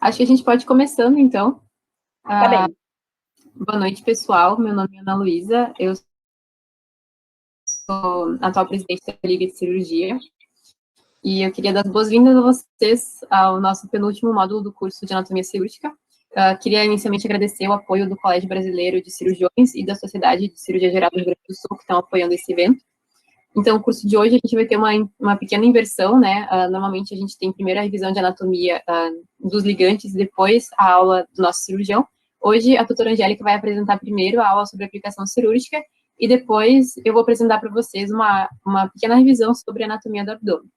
Acho que a gente pode ir começando, então. Tá bem. Boa noite, pessoal. Meu nome é Ana Luísa, eu sou atual presidente da Liga de Cirurgia, e eu queria dar as boas-vindas a vocês ao nosso penúltimo módulo do curso de Anatomia Cirúrgica. Queria inicialmente agradecer o apoio do Colégio Brasileiro de Cirurgiões e da Sociedade de Cirurgia Geral do Rio Grande do Sul, que estão apoiando esse evento. Então, o curso de hoje a gente vai ter uma pequena inversão, né? Normalmente a gente tem primeiro a revisão de anatomia dos ligantes e depois a aula do nosso cirurgião. Hoje a doutora Angélica vai apresentar primeiro a aula sobre aplicação cirúrgica e depois eu vou apresentar para vocês uma pequena revisão sobre a anatomia do abdômen.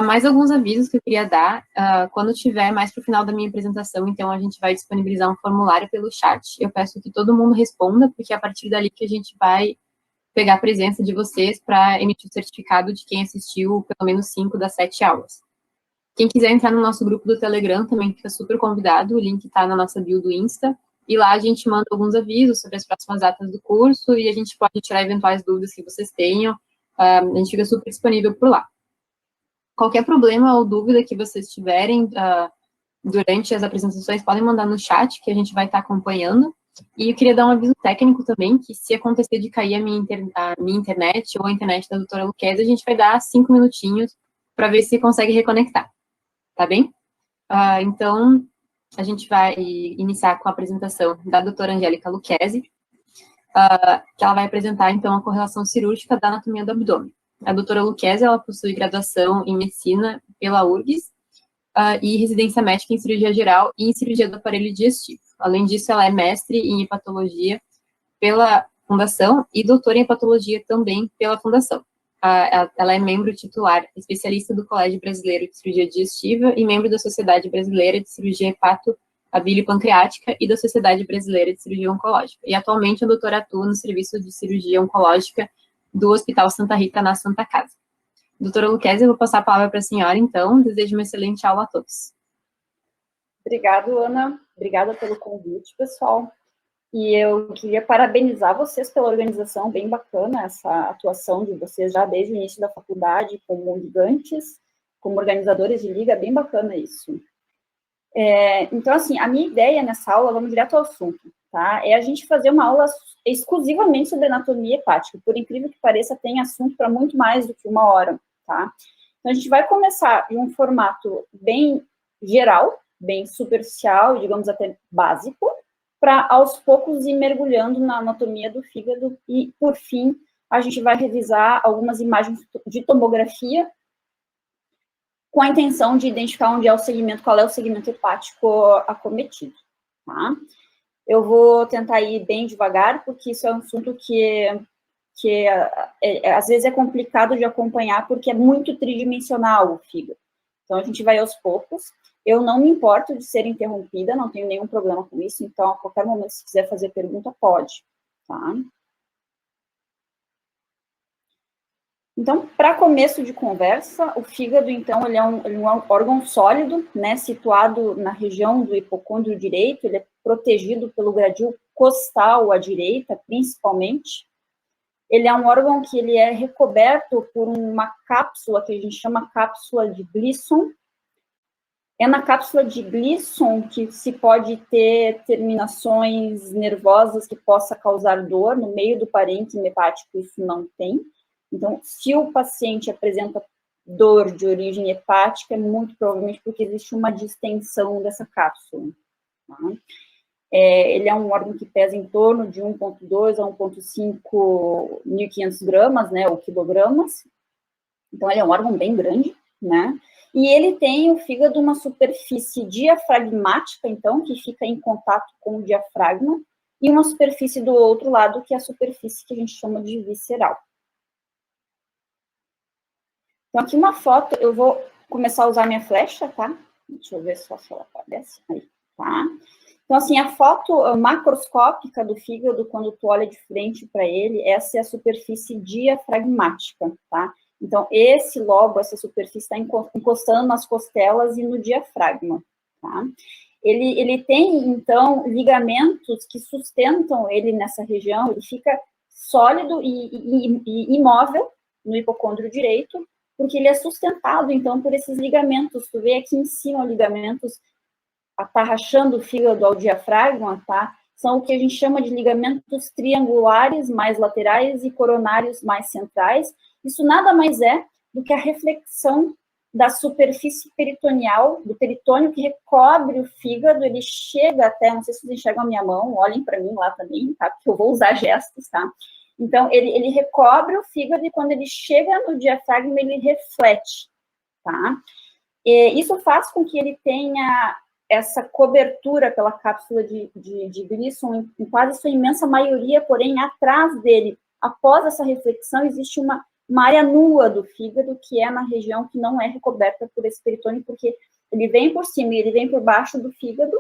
Mais alguns avisos que eu queria dar. Quando tiver mais para o final da minha apresentação, então a gente vai disponibilizar um formulário pelo chat. Eu peço que todo mundo responda, porque é a partir dali que a gente vai pegar a presença de vocês para emitir o certificado de quem assistiu pelo menos 5 das 7 aulas. Quem quiser entrar no nosso grupo do Telegram também fica super convidado, o link está na nossa bio do Insta, e lá a gente manda alguns avisos sobre as próximas datas do curso e a gente pode tirar eventuais dúvidas que vocês tenham, a gente fica super disponível por lá. Qualquer problema ou dúvida que vocês tiverem durante as apresentações, podem mandar no chat, que a gente vai estar acompanhando. E eu queria dar um aviso técnico também, que se acontecer de cair a minha internet ou a internet da doutora Luquezzi, a gente vai dar 5 minutinhos para ver se consegue reconectar, tá bem? Então, a gente vai iniciar com a apresentação da doutora Angélica Luquezzi, que ela vai apresentar, então, a correlação cirúrgica da anatomia do abdômen. A doutora Luquezzi, ela possui graduação em medicina pela URGS, e residência médica em cirurgia geral e em cirurgia do aparelho digestivo. Além disso, ela é mestre em hepatologia pela Fundação e doutora em hepatologia também pela Fundação. Ela é membro titular, especialista do Colégio Brasileiro de Cirurgia Digestiva e membro da Sociedade Brasileira de Cirurgia Hepato-Bile-Pancreática e da Sociedade Brasileira de Cirurgia Oncológica. E atualmente a doutora atua no Serviço de Cirurgia Oncológica do Hospital Santa Rita, na Santa Casa. Doutora Luquezzi, eu vou passar a palavra para a senhora, então. Desejo uma excelente aula a todos. Obrigada, Ana. Obrigada pelo convite, pessoal. E eu queria parabenizar vocês pela organização, bem bacana essa atuação de vocês já desde o início da faculdade, como ligantes, como organizadores de liga, bem bacana isso. Então, assim, a minha ideia nessa aula, vamos direto ao assunto, tá? É a gente fazer uma aula exclusivamente sobre anatomia hepática. Por incrível que pareça, tem assunto para muito mais do que 1 hora, tá? Então, a gente vai começar em um formato bem geral, bem superficial, digamos até básico, para aos poucos ir mergulhando na anatomia do fígado e, por fim, a gente vai revisar algumas imagens de tomografia com a intenção de identificar onde é o segmento, qual é o segmento hepático acometido, tá? Eu vou tentar ir bem devagar, porque isso é um assunto que às vezes é complicado de acompanhar, porque é muito tridimensional o fígado. Então, a gente vai aos poucos. Eu não me importo de ser interrompida, não tenho nenhum problema com isso, então, a qualquer momento, se quiser fazer pergunta, pode, tá? Então, para começo de conversa, o fígado, então, ele é um órgão sólido, né, situado na região do hipocôndrio direito, ele é protegido pelo gradil costal à direita, principalmente. Ele é um órgão que ele é recoberto por uma cápsula, que a gente chama cápsula de Glisson. É na cápsula de Glisson que se pode ter terminações nervosas que possa causar dor. No meio do parênquima hepático, isso não tem. Então, se o paciente apresenta dor de origem hepática, é muito provavelmente porque existe uma distensão dessa cápsula. Tá? Ele é um órgão que pesa em torno de 1,2 a 1,5 1.500 gramas, né, ou quilogramas. Então, ele é um órgão bem grande, né? E ele tem o fígado uma superfície diafragmática, então, que fica em contato com o diafragma, e uma superfície do outro lado, que é a superfície que a gente chama de visceral. Então, aqui uma foto, eu vou começar a usar minha flecha, tá? Deixa eu ver se ela aparece. Aí, tá? Então, assim, a foto macroscópica do fígado, quando tu olha de frente para ele, essa é a superfície diafragmática, tá? Então, esse lobo, essa superfície está encostando nas costelas e no diafragma, tá? Ele tem, então, ligamentos que sustentam ele nessa região, ele fica sólido e imóvel no hipocôndrio direito, porque ele é sustentado, então, por esses ligamentos. Tu vê aqui em cima ligamentos atarrachando o fígado ao diafragma, tá? São o que a gente chama de ligamentos triangulares mais laterais e coronários mais centrais. Isso nada mais é do que a reflexão da superfície peritoneal, do peritônio que recobre o fígado, ele chega até, não sei se vocês enxergam a minha mão, olhem para mim lá também, tá? Porque eu vou usar gestos, tá? Então, ele recobre o fígado e quando ele chega no diafragma, ele reflete, tá? E isso faz com que ele tenha essa cobertura pela cápsula de Grissom, em quase sua imensa maioria, porém, atrás dele, após essa reflexão, existe uma área nua do fígado, que é na região que não é recoberta por esse peritônio, porque ele vem por cima e ele vem por baixo do fígado,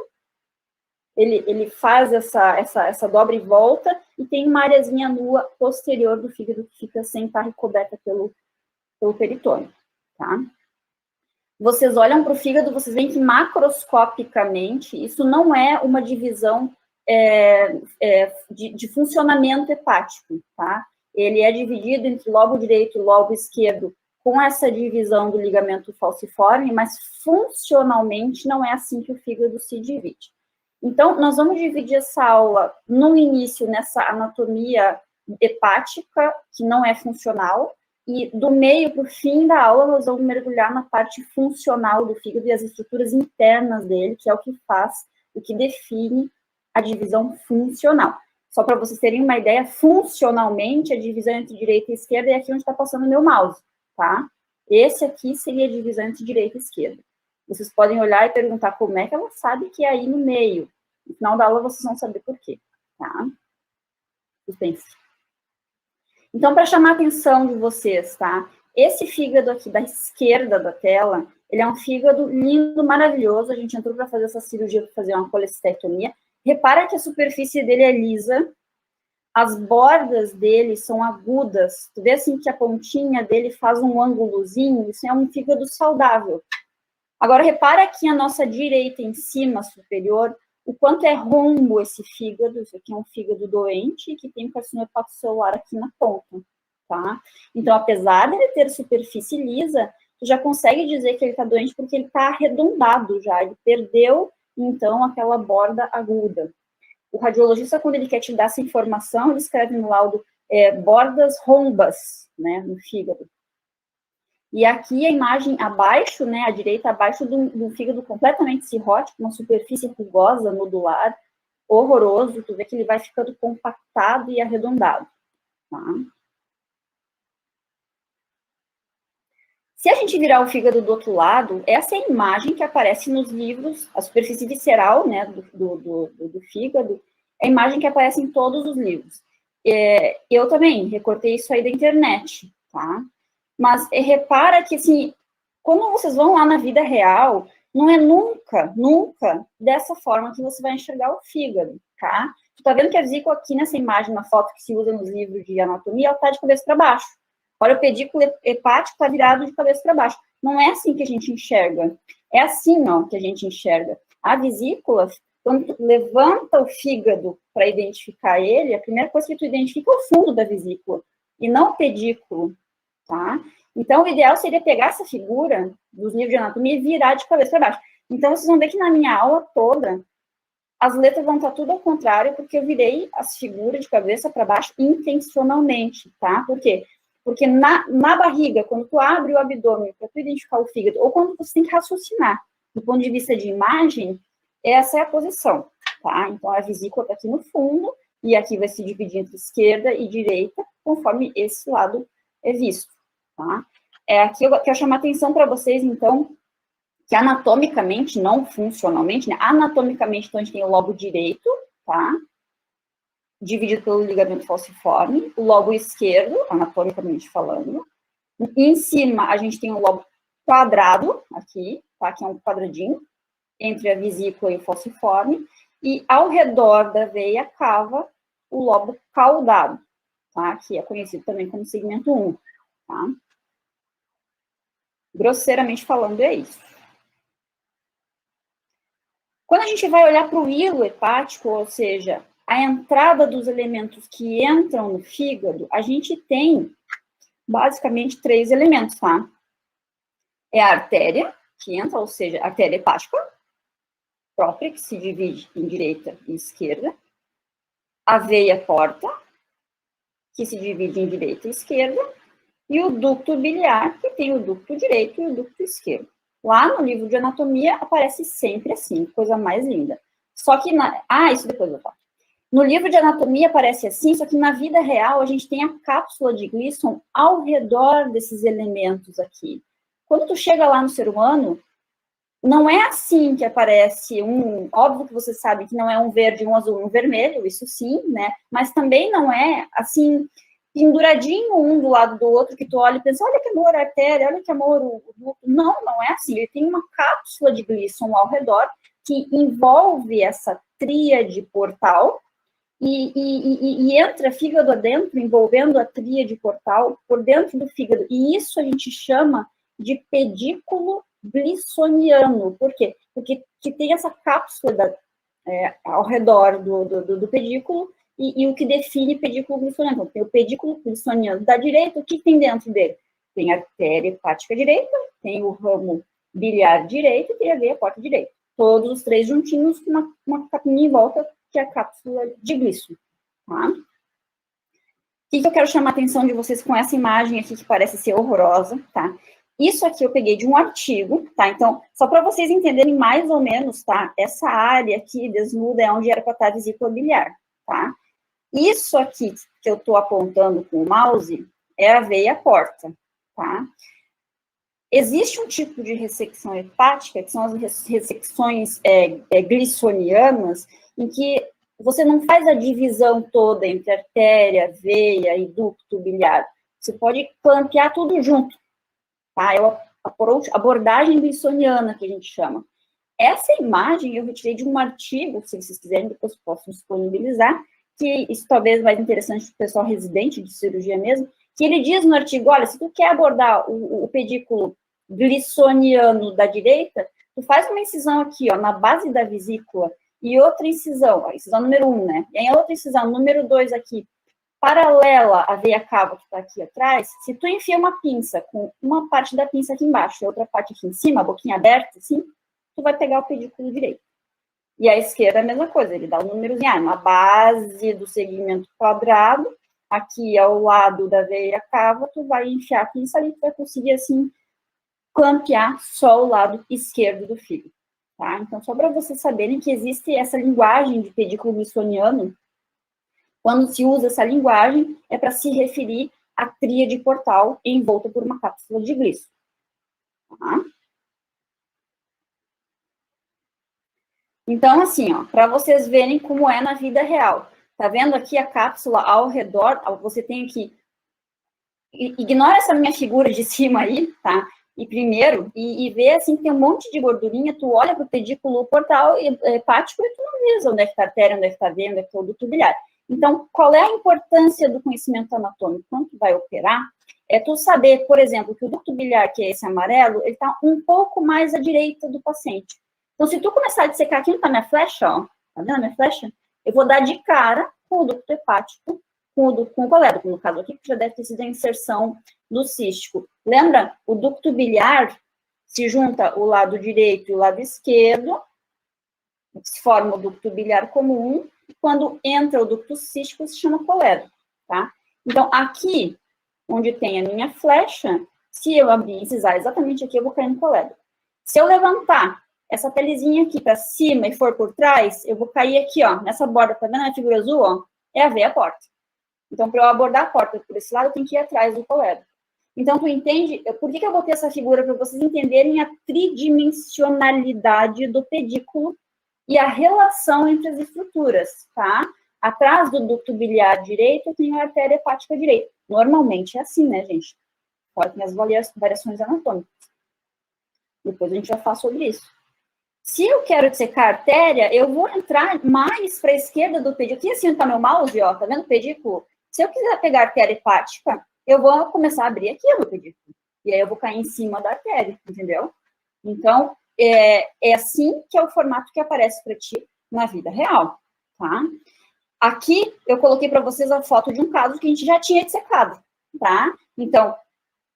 ele faz essa dobra e volta, e tem uma areazinha nua posterior do fígado que fica sem estar recoberta pelo peritônio, tá? Vocês olham para o fígado, vocês veem que macroscopicamente, isso não é uma divisão de funcionamento hepático, tá? Ele é dividido entre lobo direito e lobo esquerdo, com essa divisão do ligamento falciforme, mas funcionalmente não é assim que o fígado se divide. Então, nós vamos dividir essa aula no início nessa anatomia hepática, que não é funcional, e do meio para o fim da aula nós vamos mergulhar na parte funcional do fígado e as estruturas internas dele, que é o que faz, o que define a divisão funcional. Só para vocês terem uma ideia, funcionalmente, a divisão entre direita e esquerda é aqui onde está passando o meu mouse, tá? Esse aqui seria a divisão entre direita e esquerda. Vocês podem olhar e perguntar como é que ela sabe que é aí no meio. No final da aula vocês vão saber por quê, tá? Suspense. Então, para chamar a atenção de vocês, tá? Esse fígado aqui da esquerda da tela, ele é um fígado lindo, maravilhoso. A gente entrou para fazer essa cirurgia, para fazer uma colecistectomia. Repara que a superfície dele é lisa, as bordas dele são agudas. Tu vê assim que a pontinha dele faz um ângulozinho, isso é um fígado saudável. Agora, repara aqui a nossa direita em cima, superior, o quanto é rombo esse fígado. Isso aqui é um fígado doente que tem um carcinoma hepatocelular aqui na ponta, tá? Então, apesar de ele ter superfície lisa, tu já consegue dizer que ele está doente porque ele está arredondado já, ele perdeu, então, aquela borda aguda. O radiologista, quando ele quer te dar essa informação, ele escreve no laudo bordas rombas, né, no fígado. E aqui a imagem abaixo, né, à direita, abaixo do fígado completamente cirrótico, uma superfície rugosa, nodular, horroroso. Tu vê que ele vai ficando compactado e arredondado, tá? Se a gente virar o fígado do outro lado, essa é a imagem que aparece nos livros, a superfície visceral, né, do fígado, é a imagem que aparece em todos os livros. Eu também recortei isso aí da internet, tá? Mas repara que, assim, quando vocês vão lá na vida real, não é nunca dessa forma que você vai enxergar o fígado, tá? Tu tá vendo que a vesícula aqui nessa imagem, na foto que se usa nos livros de anatomia, ela tá de cabeça para baixo. Olha, o pedículo hepático tá virado de cabeça para baixo. Não é assim que a gente enxerga. É assim, ó, que a gente enxerga. A vesícula, quando tu levanta o fígado para identificar ele, a primeira coisa que tu identifica é o fundo da vesícula, e não o pedículo. Tá? Então, o ideal seria pegar essa figura dos livros de anatomia e virar de cabeça para baixo. Então, vocês vão ver que na minha aula toda, as letras vão estar tudo ao contrário, porque eu virei as figuras de cabeça para baixo intencionalmente, tá? Por quê? Porque na barriga, quando tu abre o abdômen para tu identificar o fígado, ou quando você tem que raciocinar, do ponto de vista de imagem, essa é a posição, tá? Então, a vesícula está aqui no fundo, e aqui vai se dividir entre esquerda e direita, conforme esse lado é visto. Tá? Aqui eu quero chamar atenção para vocês, então, que anatomicamente, não funcionalmente, né? Anatomicamente, então, a gente tem o lobo direito, tá? Dividido pelo ligamento falciforme, o lobo esquerdo, anatomicamente falando. Em cima, a gente tem o lobo quadrado, aqui, tá? Que é um quadradinho, entre a vesícula e o falciforme, e ao redor da veia cava o lobo caudado, tá? Que é conhecido também como segmento 1, tá? Grosseiramente falando, é isso. Quando a gente vai olhar para o hilo hepático, ou seja, a entrada dos elementos que entram no fígado, a gente tem basicamente 3 elementos, tá? É a artéria que entra, ou seja, a artéria hepática. própria, que se divide em direita e esquerda, a veia porta, que se divide em direita e esquerda, e o ducto biliar, que tem o ducto direito e o ducto esquerdo. Lá no livro de anatomia aparece sempre assim, coisa mais linda. Só que isso depois eu falo. No livro de anatomia aparece assim, só que na vida real a gente tem a cápsula de Gleason ao redor desses elementos aqui. Quando tu chega lá no ser humano, não é assim que aparece óbvio que você sabe que não é um verde, um azul, um vermelho, isso sim, né? Mas também não é assim, penduradinho um do lado do outro, que tu olha e pensa, olha que amor a artéria, olha que amor o... Não, não é assim. Ele tem uma cápsula de Gleason ao redor que envolve essa tríade portal e entra fígado adentro, envolvendo a tríade portal por dentro do fígado. E isso a gente chama de pedículo gleasoniano. Por quê? Porque tem essa cápsula ao redor do pedículo e o que define pedículo gleasoniano. Então, tem o pedículo gleasoniano da direita, o que tem dentro dele? Tem a artéria hepática direita, tem o ramo biliar direito e tem a veia porta direita. Todos os três juntinhos com uma capinha em volta, que é a cápsula de Gleason. Tá? O que eu quero chamar a atenção de vocês com essa imagem aqui, que parece ser horrorosa, tá? Isso aqui eu peguei de um artigo, tá? Então, só para vocês entenderem mais ou menos, tá? Essa área aqui desnuda é onde era para estar a vesícula biliar, tá? Isso aqui que eu estou apontando com o mouse é a veia porta, tá? Existe um tipo de ressecção hepática, que são as ressecções gleasonianas, em que você não faz a divisão toda entre artéria, veia e ducto biliar. Você pode clampear tudo junto. Tá? É a abordagem gleasoniana, que a gente chama. Essa imagem eu retirei de um artigo, se vocês quiserem, depois posso disponibilizar, que isso talvez é mais interessante para o pessoal residente de cirurgia mesmo, que ele diz no artigo, olha, se tu quer abordar o pedículo gleasoniano da direita, tu faz uma incisão aqui, ó, na base da vesícula, e outra incisão, a incisão número 1, né? E aí a outra incisão, número 2 aqui, paralela à veia cava que está aqui atrás, se tu enfia uma pinça com uma parte da pinça aqui embaixo e outra parte aqui em cima, a boquinha aberta, assim, tu vai pegar o pedículo direito. E a esquerda é a mesma coisa, ele dá o númerozinho, na base do segmento quadrado, aqui ao lado da veia cava, tu vai enfiar a pinça ali, tu vai conseguir, assim, clampear só o lado esquerdo do fígado. Tá? Então, só para vocês saberem que existe essa linguagem de pedículo gleasoniano. Quando se usa essa linguagem, é para se referir à tríade portal envolta por uma cápsula de Gleason. Tá? Então, assim, ó, para vocês verem como é na vida real. Tá vendo aqui a cápsula ao redor? Você tem que... Ignora essa minha figura de cima aí, tá? E primeiro, e vê assim que tem um monte de gordurinha, tu olha para o pedículo portal hepático e tu não diz onde é que está a artéria, onde é que está a veia, onde é que está o duto biliar. Então, qual é a importância do conhecimento anatômico? Quando tu vai operar, é tu saber, por exemplo, que o duto biliar, que é esse amarelo, ele está um pouco mais à direita do paciente. Então, se tu começar a dissecar aqui, não tá minha flecha, ó, tá vendo a minha flecha? Eu vou dar de cara com o ducto hepático, com o colédoco, no caso aqui, que já deve ter sido a inserção do cístico. Lembra? O ducto biliar se junta o lado direito e o lado esquerdo, se forma o ducto biliar comum, e quando entra o ducto cístico, se chama colédoco, tá? Então, aqui, onde tem a minha flecha, se eu abrir e incisar exatamente aqui, eu vou cair no colédoco. Se eu levantar essa pelezinha aqui para cima e for por trás, eu vou cair aqui, ó, nessa borda, tá vendo a figura azul, ó? É a veia porta. Então, para eu abordar a porta por esse lado, eu tenho que ir atrás do colédoco. Então, tu entende? Por que eu botei essa figura? Para vocês entenderem a tridimensionalidade do pedículo e a relação entre as estruturas, tá? Atrás do ducto biliar direito, eu tenho a artéria hepática direita. Normalmente é assim, né, gente? Fora tem as variações anatômicas. Depois a gente vai falar sobre isso. Se eu quero dissecar a artéria, eu vou entrar mais para a esquerda do pedículo. Aqui assim está meu mouse, ó, tá vendo o pedículo? Se eu quiser pegar a artéria hepática, eu vou começar a abrir aqui o meu pedículo. E aí eu vou cair em cima da artéria, entendeu? Então, é assim que é o formato que aparece para ti na vida real, tá? Aqui eu coloquei para vocês a foto de um caso que a gente já tinha dissecado, tá? Então,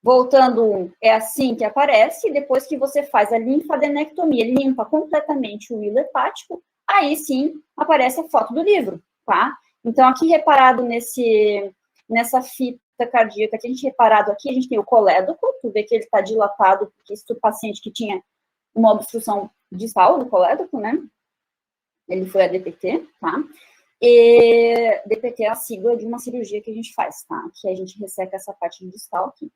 Voltando, é assim que aparece, depois que você faz a linfadenectomia, limpa completamente o hilo hepático, aí sim aparece a foto do livro, tá? Então, aqui reparado nessa fita cardíaca, que a gente reparado aqui, a gente tem o colédoco, tu vê que ele está dilatado, porque isso é o paciente que tinha uma obstrução distal do colédoco, né? Ele foi a DPT, tá? E DPT é a sigla de uma cirurgia que a gente faz, tá? Que a gente resseca essa parte distal aqui.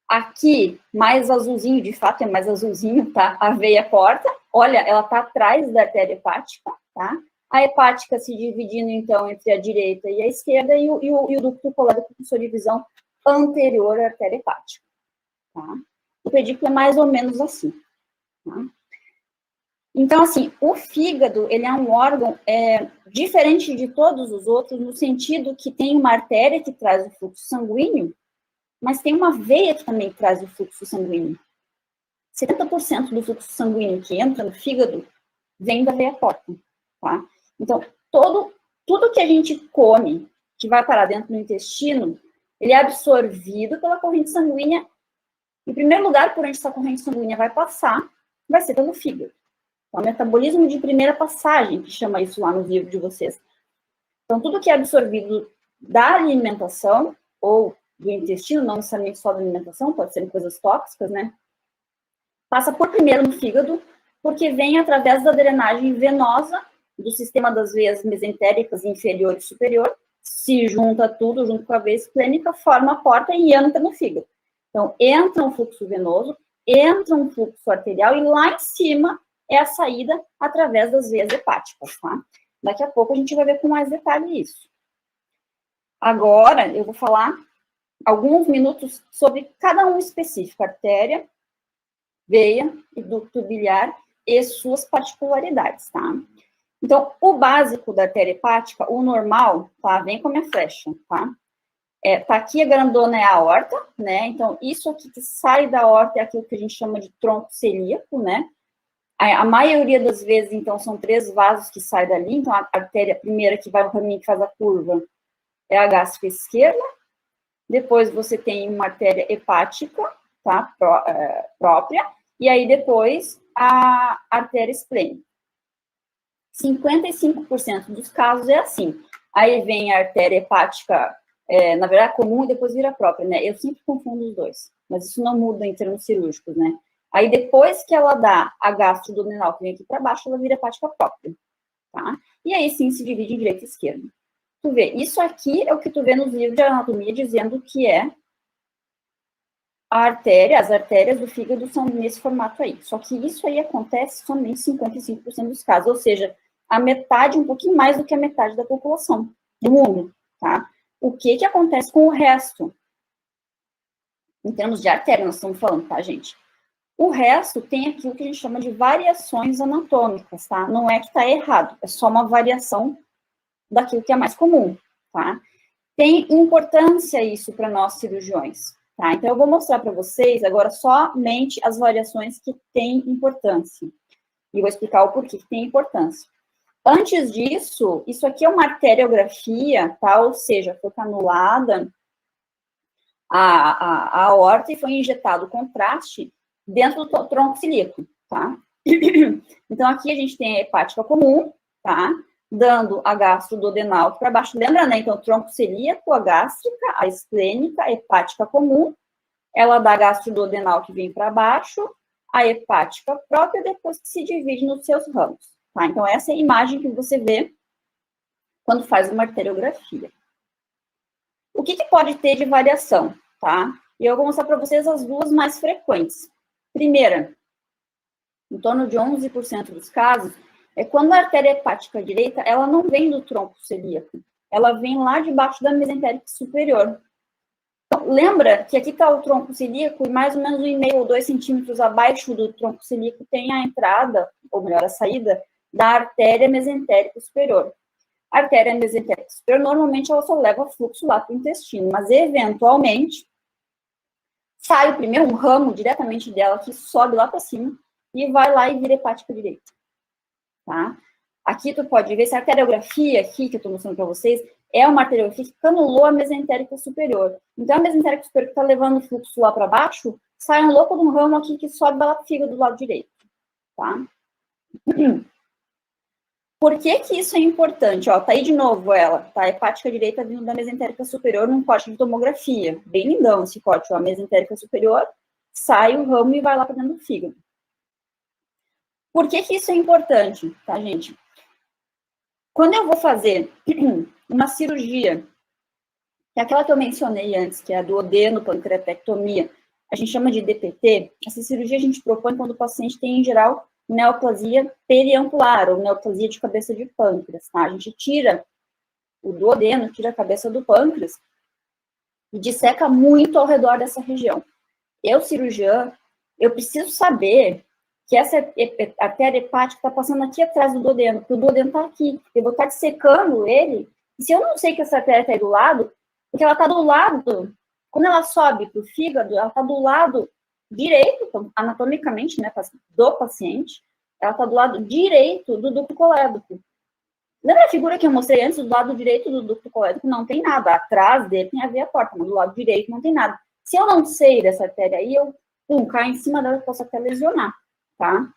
Aqui, mais azulzinho, de fato é mais azulzinho, tá? A veia porta, olha, ela tá atrás da artéria hepática, tá? A hepática se dividindo, então, entre a direita e a esquerda, e o ducto colédoco com sua divisão anterior à artéria hepática, tá? O pedículo é mais ou menos assim, tá? Então, assim, o fígado, ele é um órgão diferente de todos os outros, no sentido que tem uma artéria que traz o fluxo sanguíneo, mas tem uma veia que também traz o fluxo sanguíneo. 70% do fluxo sanguíneo que entra no fígado vem da veia porta, tá? Então, tudo que a gente come, que vai parar dentro do intestino, ele é absorvido pela corrente sanguínea. Em primeiro lugar, por onde essa corrente sanguínea vai passar, vai ser pelo fígado. Então, o metabolismo de primeira passagem, que chama isso lá no livro de vocês. Então, tudo que é absorvido da alimentação, ou do intestino, não necessariamente só da alimentação, pode ser coisas tóxicas, né? Passa por primeiro no fígado, porque vem através da drenagem venosa do sistema das veias mesentéricas inferior e superior, se junta tudo junto com a veia esplênica, forma a porta e entra no fígado. Então, entra um fluxo venoso, entra um fluxo arterial e lá em cima é a saída através das veias hepáticas, tá? Daqui a pouco a gente vai ver com mais detalhe isso. Agora, eu vou falar alguns minutos sobre cada um específico, artéria, veia e ducto biliar e suas particularidades, tá? Então, o básico da artéria hepática, o normal, tá? Vem com a minha flecha, tá? Tá aqui a grandona é a aorta, né? Então, isso aqui que sai da aorta é aquilo que a gente chama de tronco celíaco, né? A maioria das vezes, então, são 3 vasos que saem dali. Então, a artéria primeira que vai no caminho que faz a curva é a gástrica esquerda. Depois você tem uma artéria hepática, tá? Própria. E aí depois a artéria esplênica. 55% dos casos é assim. Aí vem a artéria hepática, na verdade comum, e depois vira própria, né? Eu sempre confundo os dois, mas isso não muda em termos cirúrgicos, né? Aí depois que ela dá a gastroduodenal, que vem aqui para baixo, ela vira hepática própria, tá? E aí sim se divide em direita e esquerda. Tu vê, isso aqui é o que tu vê nos livros de anatomia dizendo que é a artéria, as artérias do fígado são nesse formato aí. Só que isso aí acontece somente em 55% dos casos, ou seja, a metade, um pouquinho mais do que a metade da população do mundo, tá? O que acontece com o resto? Em termos de artéria, nós estamos falando, tá, gente? O resto tem aquilo que a gente chama de variações anatômicas, tá? Não é que tá errado, é só uma variação daquilo que é mais comum, tá? Tem importância isso para nós cirurgiões, tá? Então, eu vou mostrar para vocês agora somente as variações que têm importância. E vou explicar o porquê que tem importância. Antes disso, isso aqui é uma arteriografia, tá? Ou seja, foi canulada a aorta e foi injetado o contraste dentro do tronco celíaco, tá? Então, aqui a gente tem a hepática comum, tá? Dando a gastroduodenal para baixo. Lembra, né? Então, tronco celíaco, a gástrica, a esplênica, a hepática comum. Ela dá a gastroduodenal que vem para baixo, a hepática própria, depois que se divide nos seus ramos, tá? Então, essa é a imagem que você vê quando faz uma arteriografia. O que pode ter de variação, tá? E eu vou mostrar para vocês as duas mais frequentes. Primeira, em torno de 11% dos casos, é quando a artéria hepática direita, ela não vem do tronco celíaco, ela vem lá debaixo da mesentérica superior. Então, lembra que aqui está o tronco celíaco e mais ou menos 1,5 ou 2 centímetros abaixo do tronco celíaco tem a entrada, ou melhor, a saída, da artéria mesentérica superior. A artéria mesentérica superior, normalmente, ela só leva fluxo lá para o intestino, mas, eventualmente, sai primeiro um ramo diretamente dela que sobe lá para cima e vai lá e vira hepática direita, tá? Aqui tu pode ver essa arteriografia aqui que eu estou mostrando para vocês, é uma arteriofície que canulou a mesentérica superior. Então, a mesentérica superior que está levando o fluxo lá para baixo, sai um louco de um ramo aqui que sobe lá para o fígado do lado direito, tá? Por que que isso é importante? Ó, tá aí de novo ela, tá? A hepática direita vindo da mesentérica superior num corte de tomografia. Bem lindão esse corte, ó. A mesentérica superior, sai o ramo e vai lá para dentro do fígado. Por que que isso é importante, tá, gente? Quando eu vou fazer uma cirurgia, que é aquela que eu mencionei antes, que é a duodeno-pancreatectomia, a gente chama de DPT, essa cirurgia a gente propõe quando o paciente tem, em geral, neoplasia periampular, ou neoplasia de cabeça de pâncreas, tá? A gente tira o duodeno, tira a cabeça do pâncreas e disseca muito ao redor dessa região. Eu, cirurgiã, eu preciso saber que essa artéria hepática está passando aqui atrás do duodeno, porque o duodeno está aqui. Eu vou estar dissecando ele, e se eu não sei que essa artéria está aí do lado, porque ela está do lado, quando ela sobe para o fígado, ela está do lado direito, então, anatomicamente, né, do paciente, ela está do lado direito do ducto colédoco. Lembra a figura que eu mostrei antes, do lado direito do ducto colédoco não tem nada, atrás dele tem a veia porta, mas do lado direito não tem nada. Se eu não sei dessa artéria aí, eu caio em cima dela, eu posso até lesionar, tá?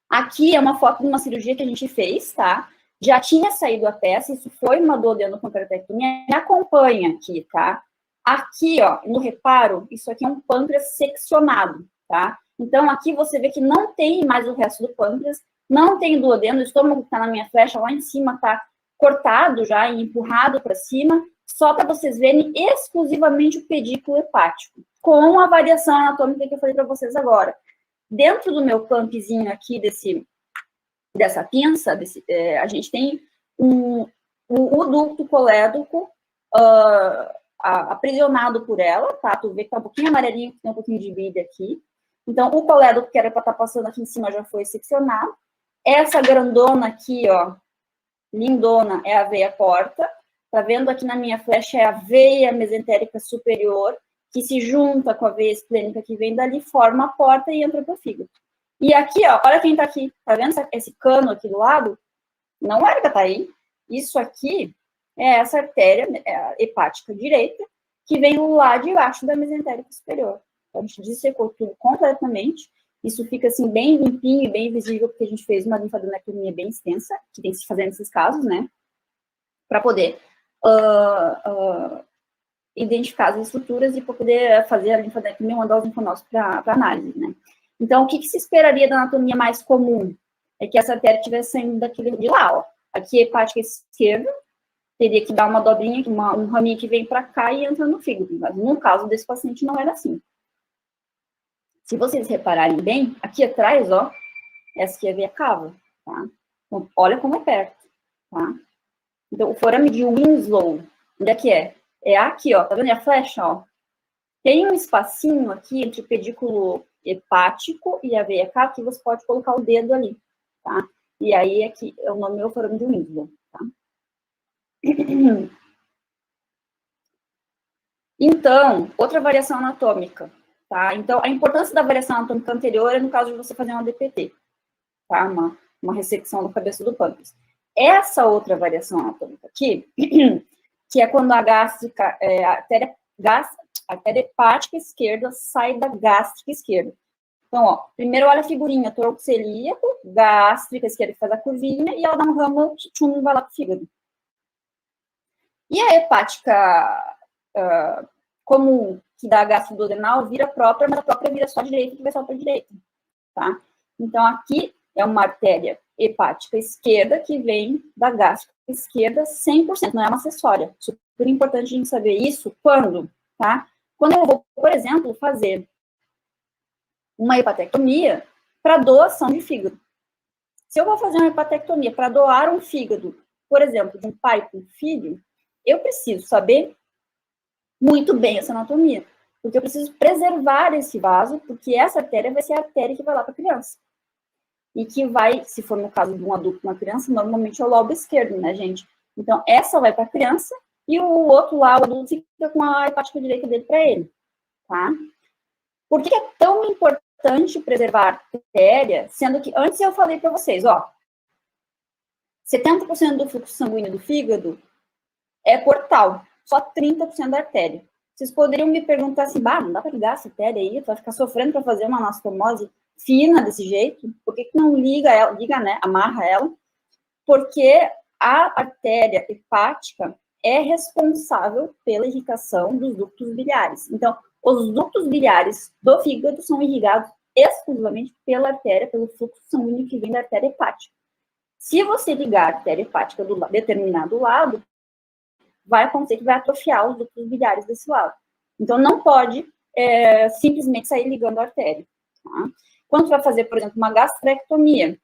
Aqui é uma foto de uma cirurgia que a gente fez, tá? Já tinha saído a peça, isso foi uma duodeno-pancreatectomia, me acompanha aqui, tá? Aqui, ó, no reparo, isso aqui é um pâncreas seccionado, tá? Então, aqui você vê que não tem mais o resto do pâncreas, não tem duodeno, o estômago que tá na minha flecha lá em cima tá cortado já e empurrado para cima, só para vocês verem exclusivamente o pedículo hepático, com a variação anatômica que eu falei para vocês agora. Dentro do meu pumpzinho aqui, dessa pinça, a gente tem o ducto colédoco aprisionado por ela, tá? Tu vê que tá um pouquinho amarelinho, tem um pouquinho de brilho aqui. Então, o colédoco que era para estar passando aqui em cima já foi seccionado. Essa grandona aqui, ó, lindona, é a veia porta. Tá vendo aqui na minha flecha é a veia mesentérica superior, que se junta com a veia esplênica que vem dali, forma a porta e entra pro fígado. E aqui, ó, olha quem tá aqui. Tá vendo esse cano aqui do lado? Não é que tá aí. Isso aqui é essa artéria hepática direita, que vem lá de baixo da mesentérica superior. Então, a gente dissecou tudo completamente. Isso fica, assim, bem limpinho e bem visível, porque a gente fez uma linfadenectomia bem extensa, que tem que se fazer nesses casos, né? Para poder identificar as estruturas e para poder fazer a linfadenectomia e mandar os linfonodos para análise, né? Então, o que se esperaria da anatomia mais comum? É que essa artéria estivesse saindo daquele de lá, ó. Aqui a hepática esquerda, teria que dar uma dobrinha, um raminho que vem para cá e entra no fígado. Mas no caso desse paciente não era assim. Se vocês repararem bem, aqui atrás, ó, essa aqui é a veia cava, tá? Então, olha como é perto, tá? Então, o forame de Winslow, onde é que é? É aqui, ó, tá vendo a flecha, ó? Tem um espacinho aqui entre o pedículo hepático e a veia cava que você pode colocar o dedo ali, tá? E aí, aqui, o nome é o forame de Winslow, tá? Então, outra variação anatômica, tá? Então, a importância da variação anatômica anterior é no caso de você fazer uma DPT, tá? Uma ressecção da cabeça do pâncreas. Essa outra variação anatômica aqui, que é quando a gástrica, a artéria hepática esquerda sai da gástrica esquerda. Então, ó, primeiro olha a figurinha, tronco celíaco, gástrica esquerda que faz a curvinha, e ela dá um ramo que vai lá pro fígado. E a hepática comum, que dá gastroduodenal, vira própria, mas a própria vira só a direita, que vai só para a direita, tá? Então, aqui é uma artéria hepática esquerda que vem da gástrica esquerda 100%, não é uma acessória. Super importante a gente saber isso quando, tá? Quando eu vou, por exemplo, fazer uma hepatectomia para doação de fígado. Se eu vou fazer uma hepatectomia para doar um fígado, por exemplo, de um pai para um filho, eu preciso saber muito bem essa anatomia, porque eu preciso preservar esse vaso, porque essa artéria vai ser a artéria que vai lá para a criança. E que vai, se for no caso de um adulto na criança, normalmente é o lobo esquerdo, né, gente? Então, essa vai para a criança e o outro lá, o adulto, fica com a hepática direita dele para ele, tá? Por que é tão importante preservar a artéria, sendo que antes eu falei para vocês, ó, 70% do fluxo sanguíneo do fígado é portal, só 30% da artéria. Vocês poderiam me perguntar assim, não dá para ligar essa artéria aí, tu vai ficar sofrendo para fazer uma anastomose fina desse jeito? Por que não liga ela, né, amarra ela? Porque a artéria hepática é responsável pela irrigação dos ductos biliares. Então, os ductos biliares do fígado são irrigados exclusivamente pela artéria, pelo fluxo sanguíneo que vem da artéria hepática. Se você ligar a artéria hepática do determinado lado, vai acontecer que vai atrofiar os ductos biliares desse lado. Então, não pode simplesmente sair ligando a artéria. Tá? Quando tu vai fazer, por exemplo, uma gastrectomia,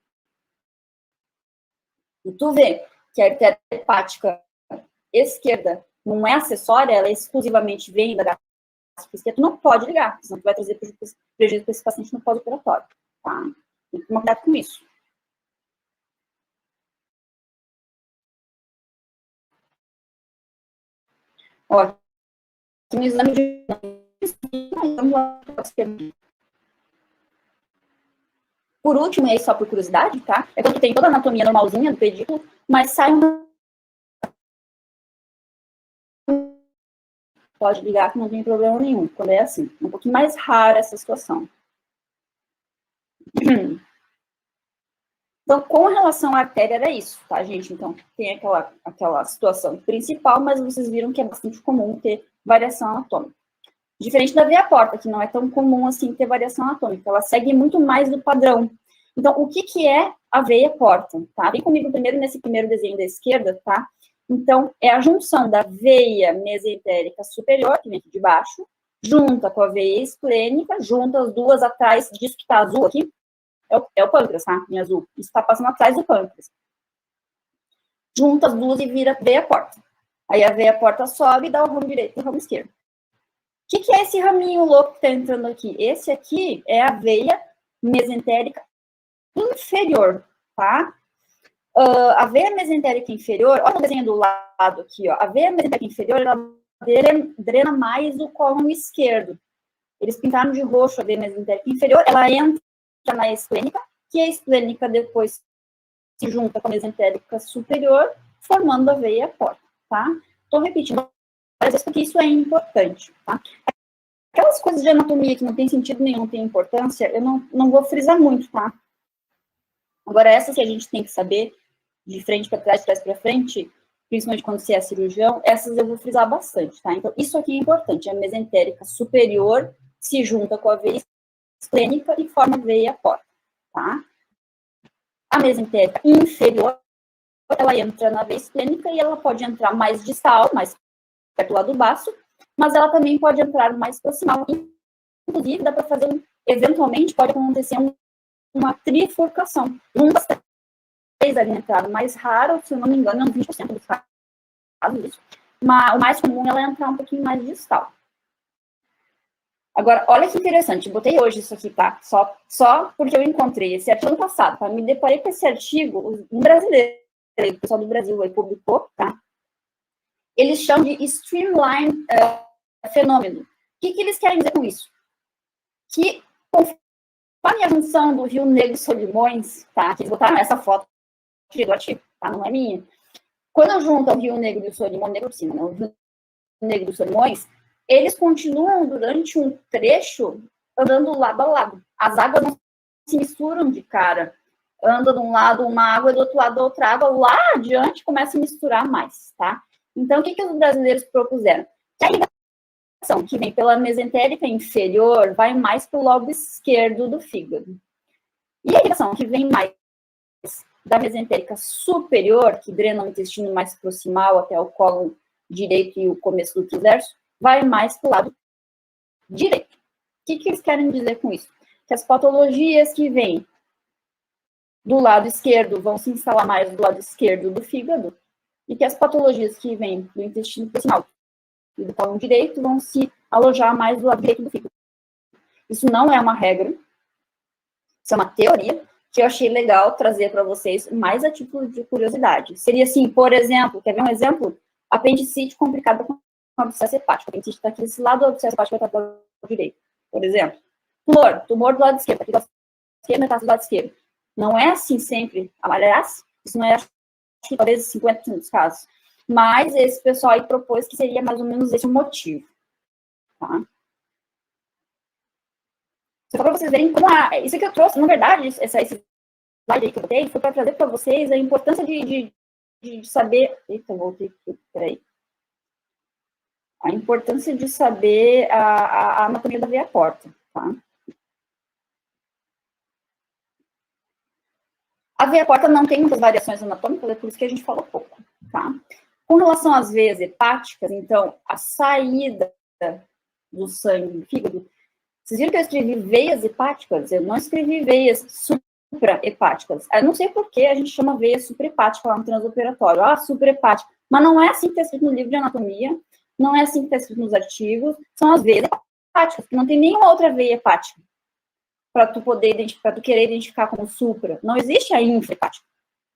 e tu vê que a artéria hepática esquerda não é acessória, ela exclusivamente vem da gástrica esquerda, tu não pode ligar, senão tu vai trazer prejuízo para esse paciente no pós-operatório. Tá? Tem que tomar cuidado com isso. Ó, aqui no exame de... Por último, e aí só por curiosidade, tá? É quando tem toda a anatomia normalzinha do pedículo, mas sai um... Pode ligar que não tem problema nenhum, quando é assim. É um pouquinho mais rara essa situação. Então, com relação à artéria, era isso, tá, gente? Então, tem aquela situação principal, mas vocês viram que é bastante comum ter variação anatômica. Diferente da veia porta, que não é tão comum assim ter variação anatômica. Ela segue muito mais do padrão. Então, o que é a veia porta? Tá? Vem comigo primeiro nesse primeiro desenho da esquerda, tá? Então, é a junção da veia mesentérica superior, que vem aqui de baixo, junta com a veia esplênica, junta as duas atrás disso que tá azul aqui, é o pâncreas, tá? Em azul. Isso está passando atrás do pâncreas. Junta as duas e vira veia porta. Aí a veia porta sobe e dá o ramo direito e o ramo esquerdo. O que é esse raminho louco que está entrando aqui? Esse aqui é a veia mesentérica inferior, tá? A veia mesentérica inferior, olha o desenho do lado aqui, ó. A veia mesentérica inferior, ela drena mais o cólon esquerdo. Eles pintaram de roxo a veia mesentérica inferior, ela entra na esplênica, que a esplênica depois se junta com a mesentérica superior, formando a veia porta, tá? Estou repetindo várias vezes porque isso é importante, tá? Aquelas coisas de anatomia que não tem sentido nenhum, não tem importância, eu não vou frisar muito, tá? Agora, essas que a gente tem que saber, de frente para trás, de trás para frente, principalmente quando você é cirurgião, essas eu vou frisar bastante, tá? Então, isso aqui é importante, a mesentérica superior se junta com a veia esplênica e forma a veia porta, tá? A mesentérica inferior, ela entra na veia esplênica e ela pode entrar mais distal, mais perto do lado do baço, mas ela também pode entrar mais proximal. Inclusive, dá para fazer, eventualmente, pode acontecer uma trifurcação. Um das três ali entraram mais raro, se eu não me engano, é uns 20% dos casos disso. Mas o mais comum é ela entrar um pouquinho mais distal. Agora, olha que interessante, botei hoje isso aqui, tá? Só porque eu encontrei esse artigo ano passado, tá? Me deparei com esse artigo, um brasileiro, o pessoal do Brasil aí publicou, tá? Eles chamam de streamline fenômeno. O que eles querem dizer com isso? Que, conforme a junção do Rio Negro e Solimões, tá? Que eles botaram essa foto do artigo, tá? Não é minha. Quando eu junto o Rio Negro e o Solimões, Negro por cima, né? O Rio Negro e Solimões, eles continuam durante um trecho andando lado a lado. As águas não se misturam de cara. Anda de um lado uma água e do outro lado outra água. Lá adiante começa a misturar mais, tá? Então, o que os brasileiros propuseram? Que a irrigação que vem pela mesentérica inferior vai mais para o lobo esquerdo do fígado. E a irrigação que vem mais da mesentérica superior, que drena o intestino mais proximal até o colo direito e o começo do transverso, vai mais para o lado direito. O que eles querem dizer com isso? Que as patologias que vêm do lado esquerdo vão se instalar mais do lado esquerdo do fígado e que as patologias que vêm do intestino proximal e do colo direito vão se alojar mais do lado direito do fígado. Isso não é uma regra, isso é uma teoria que eu achei legal trazer para vocês mais a título de curiosidade. Seria assim, por exemplo, quer ver um exemplo? Apendicite complicada com abscesso hepático. A apendicite está aqui desse lado, o abscesso hepático vai estar do lado direito, por exemplo. Tumor do lado esquerdo, aqui do lado esquerdo, metástase do lado esquerdo. Não é assim sempre, aliás, isso não é, acho que talvez 50% dos casos. Mas esse pessoal aí propôs que seria mais ou menos esse o motivo, tá? Só para vocês verem como isso que eu trouxe, na verdade, esse slide aí que eu botei, foi para trazer para vocês a importância de saber... Eita, voltei aqui, peraí. A importância de saber a anatomia da veia porta, tá? A veia porta não tem muitas variações anatômicas, é por isso que a gente falou pouco, tá? Com relação às veias hepáticas, então, a saída do sangue do fígado, vocês viram que eu escrevi veias hepáticas? Eu não escrevi veias supraepáticas. Eu não sei por que a gente chama veia supraepática lá no transoperatório. Ah, supraepática. Mas não é assim que está escrito no livro de anatomia, não é assim que está escrito nos artigos, são as veias hepáticas, porque não tem nenhuma outra veia hepática para tu poder identificar, tu querer identificar como supra. Não existe a infrahepática.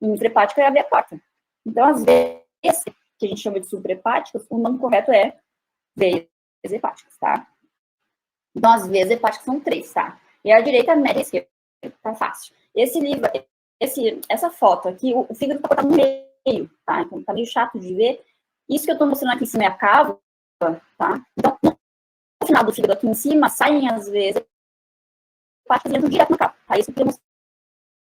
Infrahepática é a veia porta. Então, as veias que a gente chama de supraepáticas, o nome correto é veias hepáticas, tá? Então, as veias hepáticas são 3, tá? E a direita, a média, a esquerda. Tá fácil. Esse livro, essa foto aqui, o fígado tá cortado no meio, tá? Então, tá meio chato de ver. Isso que eu tô mostrando aqui em cima é a cava, tá? Então, no final do fígado aqui em cima, saem as veias hepáticas e entram direto na cava, tá? Isso que eu mostrar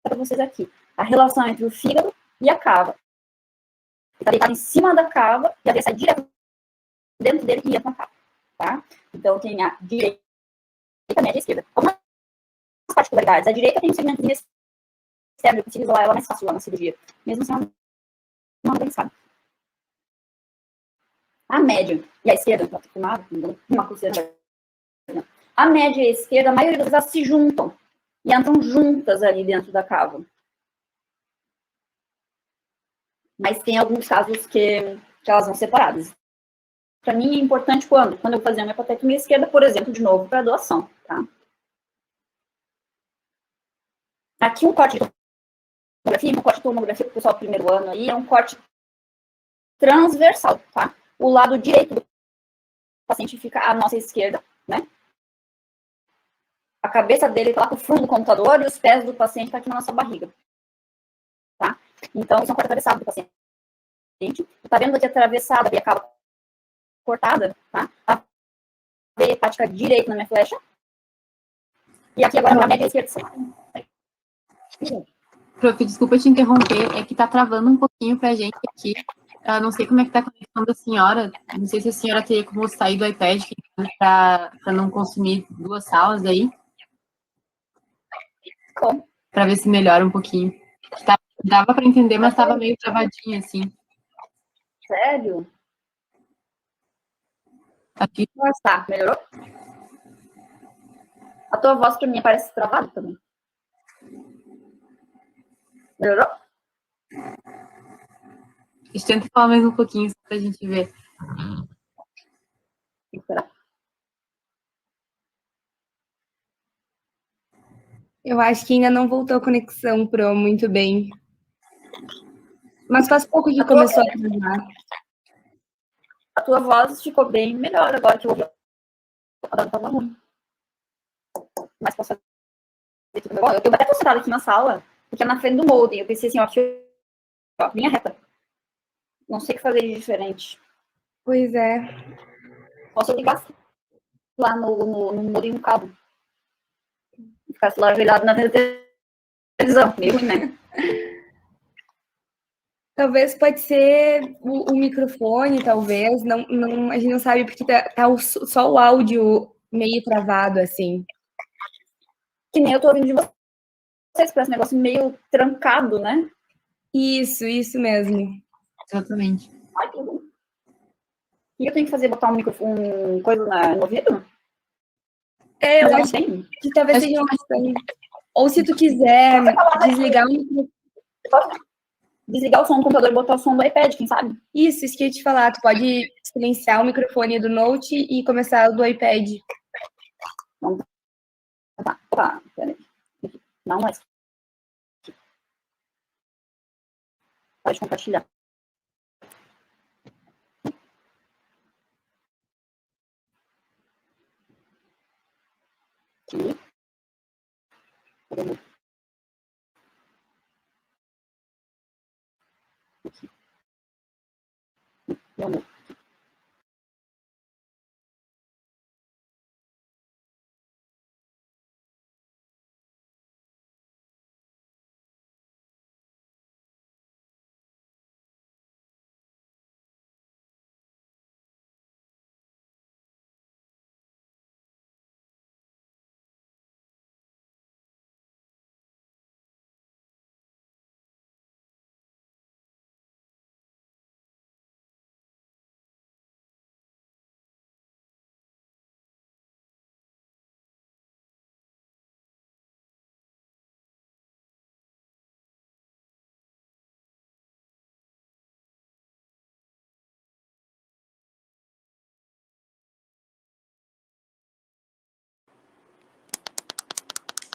para vocês aqui. A relação entre o fígado e a cava. Ele tá deitado em cima da cava e a veia sai direto dentro dele e entra na cava, tá? Então, tem a direita, a média e a esquerda. Algumas particularidades. A direita tem um segmento externo, eu consigo isolar ela mais fácil lá na cirurgia. Mesmo sendo uma avançada. A média e a esquerda, tá filmado, uma pulseira. A média e a esquerda, a maioria das vezes se juntam e entram juntas ali dentro da cava. Mas tem alguns casos que elas vão separadas. Para mim é importante quando eu fazer a minha hepatectomia esquerda, por exemplo, de novo, para doação, tá? Aqui um corte de tomografia, para o pessoal do primeiro ano aí, é um corte transversal, tá? O lado direito do paciente fica à nossa esquerda, né? A cabeça dele está lá pro fundo do computador e os pés do paciente estão aqui na nossa barriga, tá? Então, isso é um corte atravessado do paciente. Tá vendo aqui atravessada, a cava cortada, tá? A veia hepática direita na minha flecha. E aqui agora a média esquerda. Prof, desculpa te interromper, é que tá travando um pouquinho pra gente aqui. Não sei como é que tá a conexão da senhora. Não sei se a senhora teria como sair do iPad para não consumir 2 salas aí. Como? Para ver se melhora um pouquinho. Dava para entender, mas estava meio travadinho, assim. Sério? Aqui. Mas tá, melhorou? A tua voz pra mim parece travada também. Melhorou? A gente tenta falar mais um pouquinho só pra gente ver. Esperar. Eu acho que ainda não voltou a conexão, Pro, muito bem. Mas faz pouco que começou a travar. A tua voz ficou bem melhor agora que eu ouvi. Ela tava ruim. Mas posso fazer tudo bom? Eu tô até concentrada aqui na sala, porque é na frente do molde. Eu pensei assim, ó, linha reta. Não sei o que fazer de diferente. Pois é. Posso ligar lá no molde um cabo. Ficasse lá virado na televisão. Meio ruim, né? Talvez pode ser o microfone, talvez. Não, a gente não sabe, porque tá só o áudio meio travado, assim. Que nem eu tô ouvindo de vocês, parece um negócio meio trancado, né? Isso mesmo. Exatamente. Ai, que bom. O que eu tenho que fazer? Botar um microfone, coisa no ouvido? Eu acho que talvez seja uma questão. Ou se tu quiser desligar o microfone. Desligar o som do computador e botar o som do iPad, quem sabe? Isso que eu ia te falar. Tu pode silenciar o microfone do Note e começar o do iPad. Tá, peraí. Não, mas... Pode compartilhar. Aqui. Aqui. Manu.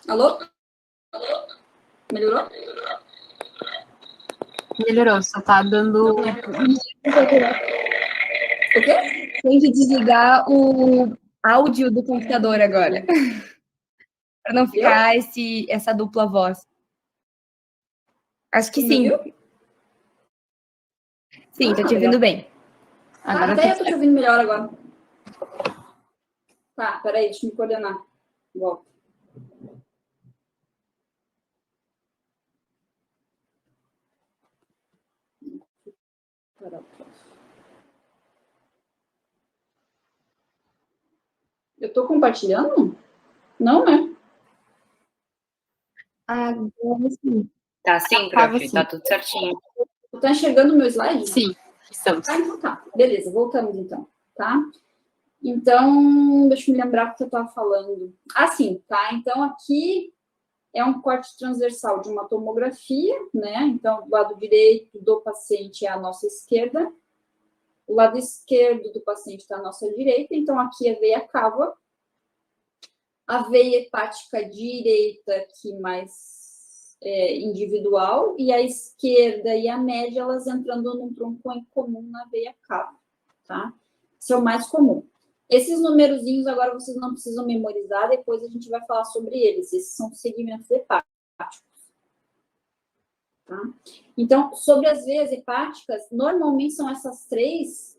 Alô? Melhorou? Melhorou, só tá dando... O quê? Tem que desligar o áudio do computador agora. Para não ficar essa dupla voz. Acho que sim. Sim, tô te ouvindo bem. Agora Até eu tô te ouvindo melhor agora. Tá, peraí, deixa eu me coordenar. Volta. Eu tô compartilhando? Não, né? Agora sim. Tá sim, prof, tá tudo certinho. Tá enxergando o meu slide? Sim, estamos. Ah, então tá. Beleza, voltamos então, tá? Então, deixa eu me lembrar o que eu estava falando. Ah, sim, tá? Então, aqui é um corte transversal de uma tomografia, né? Então, o lado direito do paciente é a nossa esquerda, o lado esquerdo do paciente está à nossa direita, então aqui é a veia cava, a veia hepática direita aqui mais individual, e a esquerda e a média, elas entrando num tronco em comum na veia cava, tá? Esse é o mais comum. Esses numerozinhos agora vocês não precisam memorizar, depois a gente vai falar sobre eles. Esses são segmentos hepáticos. Tá? Então, sobre as veias hepáticas, normalmente são essas três,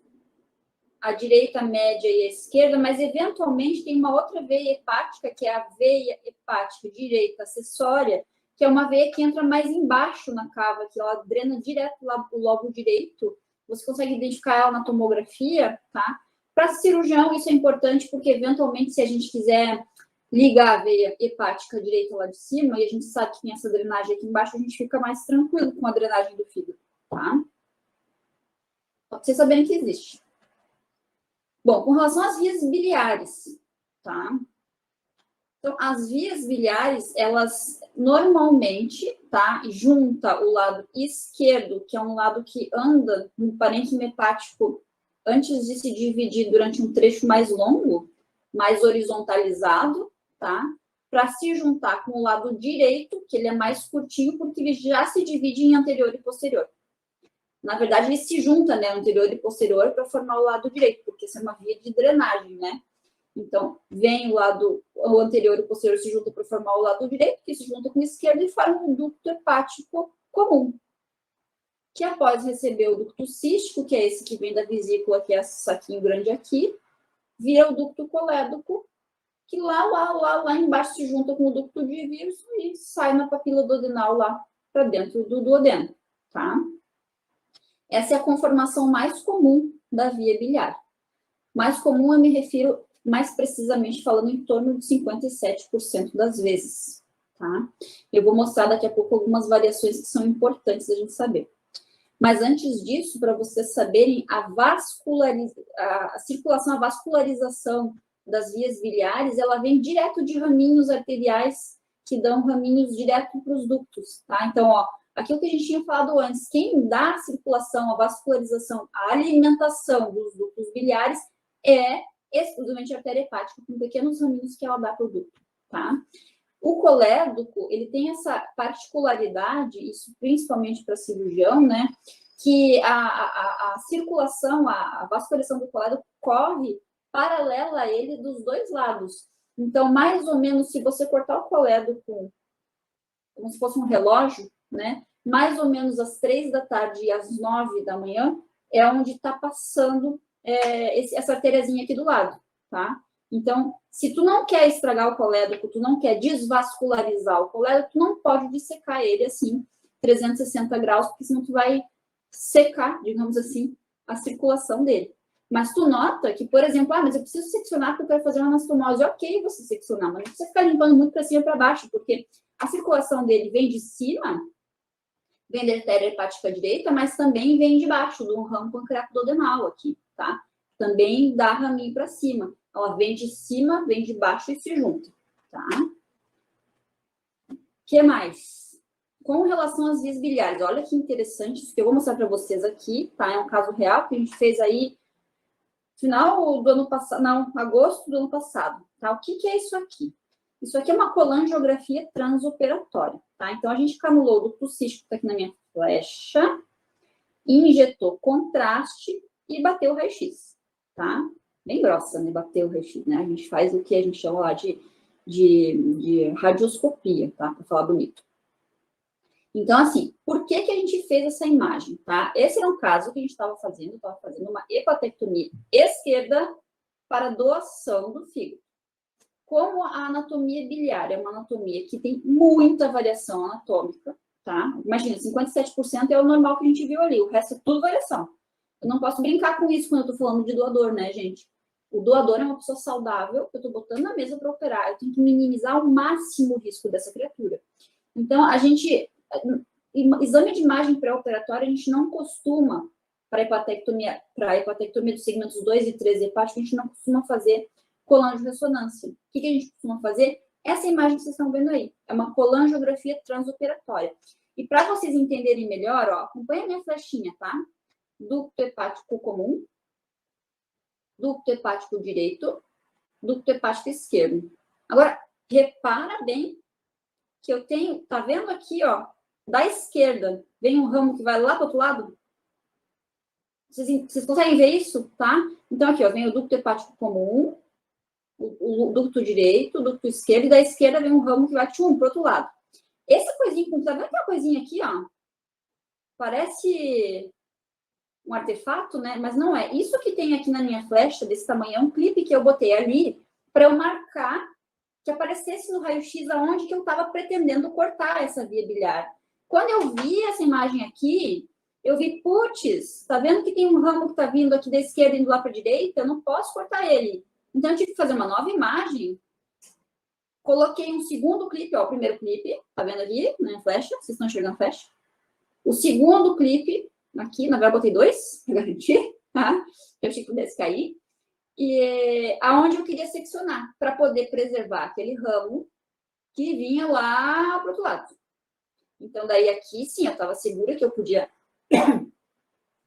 a direita, a média e a esquerda, mas eventualmente tem uma outra veia hepática, que é a veia hepática direita acessória, que é uma veia que entra mais embaixo na cava, que ela drena direto lá o lobo direito. Você consegue identificar ela na tomografia, tá? Para cirurgião, isso é importante, porque eventualmente, se a gente quiser ligar a veia hepática direita lá de cima, e a gente sabe que tem essa drenagem aqui embaixo, a gente fica mais tranquilo com a drenagem do fígado, tá? Só pra vocês saberem que existe. Bom, com relação às vias biliares, tá? Então, as vias biliares, elas normalmente, tá? Junta o lado esquerdo, que é um lado que anda no parênquima hepático antes de se dividir durante um trecho mais longo, mais horizontalizado, tá? Para se juntar com o lado direito, que ele é mais curtinho, porque ele já se divide em anterior e posterior. Na verdade, ele se junta, né, anterior e posterior, para formar o lado direito, porque isso é uma via de drenagem, né? Então, vem o anterior e o posterior se juntam para formar o lado direito, que se junta com o esquerdo e forma um ducto hepático comum, que após receber o ducto cístico, que é esse que vem da vesícula, que é esse saquinho grande aqui, vira o ducto colédoco, que lá embaixo se junta com o ducto de vírus e sai na papila duodenal lá para dentro do duodeno, tá? Essa é a conformação mais comum da via biliar. Mais comum, eu me refiro, mais precisamente falando, em torno de 57% das vezes, tá? Eu vou mostrar daqui a pouco algumas variações que são importantes a gente saber. Mas antes disso, para vocês saberem, a circulação, a vascularização das vias biliares, ela vem direto de raminhos arteriais que dão raminhos direto para os ductos, tá? Então, ó, aquilo que a gente tinha falado antes, quem dá a circulação, a vascularização, a alimentação dos ductos biliares é exclusivamente a artéria hepática, com pequenos raminhos que ela dá para o ducto, tá? O colédoco, ele tem essa particularidade, isso principalmente para cirurgião, né? Que a circulação, a vascularização do colédoco corre paralela a ele dos dois lados. Então, mais ou menos, se você cortar o colédoco como se fosse um relógio, né? Mais ou menos às 3 da tarde e às 9 da manhã, é onde está passando essa artériazinha aqui do lado, tá? Então, se tu não quer estragar o colédoco, tu não quer desvascularizar o colédoco, tu não pode dissecar ele assim, 360 graus, porque senão tu vai secar, digamos assim, a circulação dele. Mas tu nota que, por exemplo, mas eu preciso seccionar porque eu quero fazer uma anastomose. Ok você seccionar, mas não precisa ficar limpando muito para cima e para baixo, porque a circulação dele vem de cima, vem da artéria hepática direita, mas também vem de baixo, do ramo pancreatodenal aqui, tá? Também dá raminho para cima. Ela vem de cima, vem de baixo e se junta, tá? O que mais? Com relação às vias biliares, olha que interessante isso que eu vou mostrar para vocês aqui, tá? É um caso real que a gente fez aí final do ano passado, não, agosto do ano passado, tá? O que é isso aqui? Isso aqui é uma colangiografia transoperatória, tá? Então, a gente canulou o ducto cístico, que tá aqui na minha flecha, injetou contraste e bateu o raio-x, tá? Bem grossa, né? Bateu o raio-x, né? A gente faz o que a gente chama lá de radioscopia, tá? Para falar bonito. Então, assim, por que a gente fez essa imagem, tá? Esse era um caso que a gente estava fazendo uma hepatectomia esquerda para doação do fígado. Como a anatomia biliar é uma anatomia que tem muita variação anatômica, tá? Imagina, 57% é o normal que a gente viu ali, o resto é tudo variação. Eu não posso brincar com isso quando eu tô falando de doador, né, gente? O doador é uma pessoa saudável, eu tô botando na mesa para operar, eu tenho que minimizar ao máximo o risco dessa criatura. Então, exame de imagem pré-operatória, a gente não costuma, para hepatectomia dos segmentos 2 e 3 hepáticos, a gente não costuma fazer colangiorressonância. O que a gente costuma fazer? Essa imagem que vocês estão vendo aí, é uma colangiografia transoperatória. E para vocês entenderem melhor, ó, acompanha a minha flechinha, tá? Ducto hepático comum, ducto hepático direito, ducto hepático esquerdo. Agora, repara bem que eu tenho, tá vendo aqui, ó, da esquerda, vem um ramo que vai lá para o outro lado? Vocês conseguem ver isso, tá? Então, aqui, ó, vem o ducto hepático comum, o ducto direito, o ducto esquerdo, e da esquerda vem um ramo que vai para o outro lado. Essa coisinha, tá vendo aquela coisinha aqui, ó? Parece um artefato, né? Mas não é. Isso que tem aqui na minha flecha, desse tamanho, é um clipe que eu botei ali para eu marcar que aparecesse no raio-x aonde que eu estava pretendendo cortar essa via biliar. Quando eu vi essa imagem aqui, eu vi, putz, tá vendo que tem um ramo que tá vindo aqui da esquerda indo lá para a direita? Eu não posso cortar ele. Então, eu tive que fazer uma nova imagem. Coloquei um segundo clipe, ó, o primeiro clipe, tá vendo ali, né, flecha? Vocês estão enxergando a flecha? O segundo clipe, aqui, na verdade, eu botei 2, para garantir, tá? Eu achei que pudesse cair. E aonde eu queria seccionar, para poder preservar aquele ramo que vinha lá para o outro lado. Então, daí aqui, sim, eu estava segura que eu podia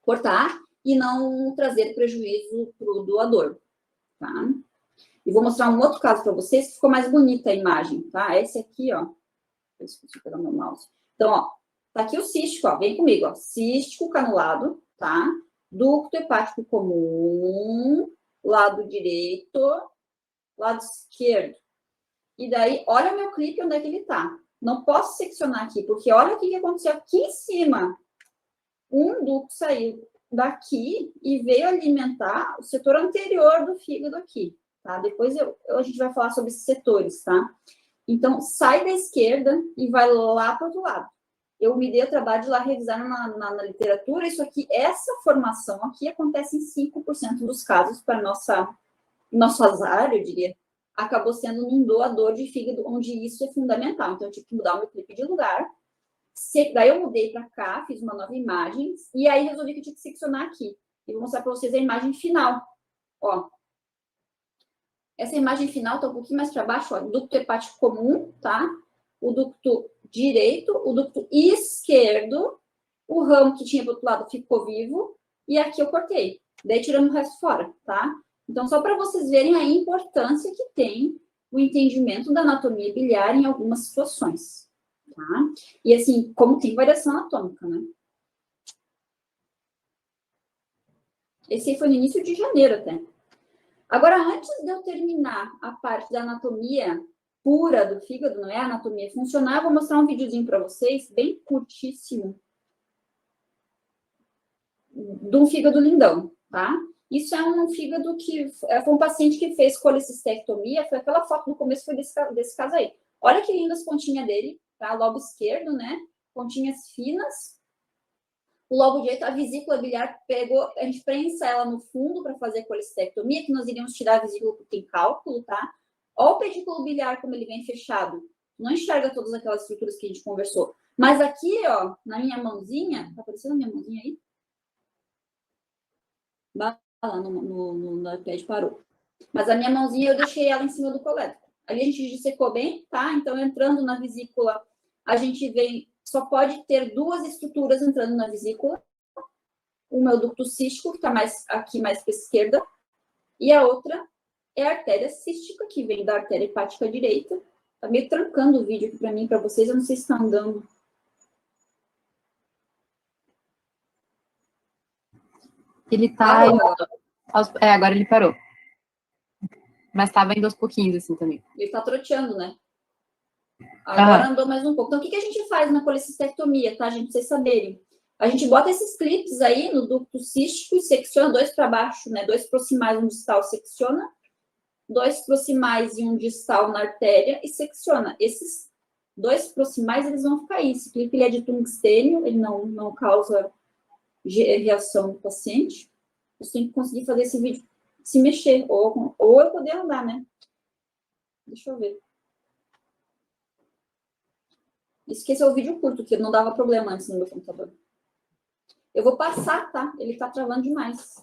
cortar e não trazer prejuízo para o doador, tá? E vou mostrar um outro caso para vocês, que ficou mais bonita a imagem, tá? Esse aqui, ó. Deixa eu pegar meu mouse. Então, ó, tá aqui o cístico, ó, vem comigo, ó. Cístico canulado, tá? Ducto hepático comum, lado direito, lado esquerdo. E daí, olha o meu clipe, onde é que ele tá. Não posso seccionar aqui, porque olha o que aconteceu aqui em cima. Um ducto saiu daqui e veio alimentar o setor anterior do fígado aqui, tá? Depois a gente vai falar sobre esses setores, tá? Então, sai da esquerda e vai lá para o outro lado. Eu me dei o trabalho de lá revisar na literatura, isso aqui, essa formação aqui acontece em 5% dos casos para nosso azar, eu diria, acabou sendo num doador de fígado, onde isso é fundamental. Então, eu tive que mudar o meu clipe de lugar. Daí eu mudei para cá, fiz uma nova imagem, e aí resolvi que eu tinha que seccionar aqui. E vou mostrar para vocês a imagem final. Ó, essa imagem final está um pouquinho mais para baixo, ó, ducto hepático comum, tá? O ducto direito, o ducto esquerdo, o ramo que tinha do outro lado ficou vivo, e aqui eu cortei. Daí tirando o resto fora, tá? Então, só para vocês verem a importância que tem o entendimento da anatomia biliar em algumas situações, tá? E assim, como tem variação anatômica, né? Esse foi no início de janeiro até. Agora, antes de eu terminar a parte da anatomia pura do fígado, não é a anatomia funcional, eu vou mostrar um videozinho para vocês, bem curtíssimo. de um fígado lindão, tá? Isso é um fígado que foi um paciente que fez colecistectomia, foi aquela foto no começo, foi desse caso aí. Olha que linda as pontinhas dele, tá? Lobo esquerdo, né? Pontinhas finas. O lobo direito, a vesícula biliar pegou, a gente prensa ela no fundo para fazer a colecistectomia, que nós iríamos tirar a vesícula porque tem cálculo, tá? Olha o pedículo biliar como ele vem fechado. Não enxerga todas aquelas estruturas que a gente conversou. Mas aqui, ó, na minha mãozinha, tá aparecendo a minha mãozinha aí? Lá no iPad parou. Mas a minha mãozinha eu deixei ela em cima do colédoco. Ali a gente dissecou bem, tá? Então, entrando na vesícula, a gente vem... Só pode ter duas estruturas entrando na vesícula. Uma é o ducto cístico, que está aqui mais para a esquerda. E a outra é a artéria cística, que vem da artéria hepática direita. Está meio trancando o vídeo aqui para mim, para vocês. Eu não sei se está andando. Ele tá... agora ele parou. Mas estava indo aos pouquinhos, assim, também. Ele está troteando, né? Agora andou mais um pouco. Então, o que a gente faz na colecistectomia, tá, gente? Pra vocês saberem. A gente bota esses clipes aí no ducto cístico e secciona 2 para baixo, né? 2 proximais, um distal, secciona. 2 proximais e um distal na artéria e secciona. Esses 2 proximais, eles vão ficar aí. Esse clipe, ele é de tungstênio, ele não causa reação no paciente. Você tem que conseguir fazer esse vídeo se mexer, ou eu poder andar, né? Deixa eu ver. Esse é o vídeo curto, que não dava problema antes no meu computador. Eu vou passar, tá? Ele tá travando demais.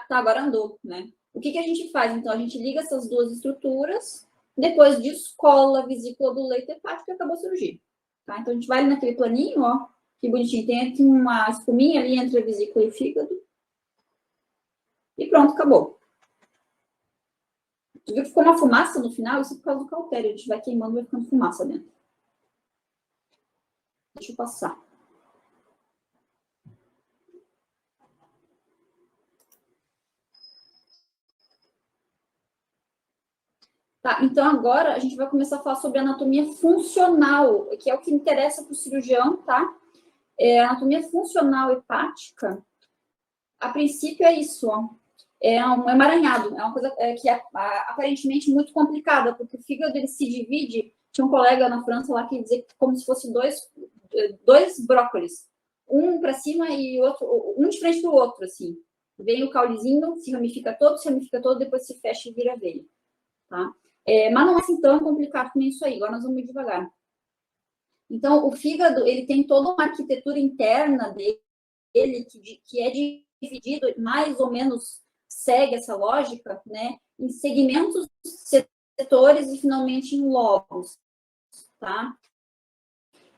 Tá, agora andou, né? O que a gente faz? Então, a gente liga essas duas estruturas, depois descola a vesícula do leito hepático e acabou a cirurgia. Tá? Então, a gente vai ali naquele planinho, ó, que bonitinho. Tem aqui uma espuminha ali entre a vesícula e o fígado. E pronto, acabou. Tu viu que ficou uma fumaça no final? Isso é por causa do cautério. A gente vai queimando e vai ficando fumaça dentro. Deixa eu passar. Tá, então agora a gente vai começar a falar sobre anatomia funcional, que é o que interessa para o cirurgião, tá? Anatomia funcional hepática, a princípio é isso, ó. É um emaranhado, é uma coisa que é aparentemente muito complicada, porque o fígado ele se divide. Tinha um colega na França lá que dizia como se fosse dois brócolis, um para cima e outro, um de frente para o outro, assim. Vem o caulezinho, se ramifica todo, depois se fecha e vira veia, tá? Mas não é assim tão complicado como isso aí. Agora nós vamos ir devagar. Então, o fígado ele tem toda uma arquitetura interna dele que é dividido mais ou menos segue essa lógica, né, em segmentos, setores e, finalmente, em lobos, tá?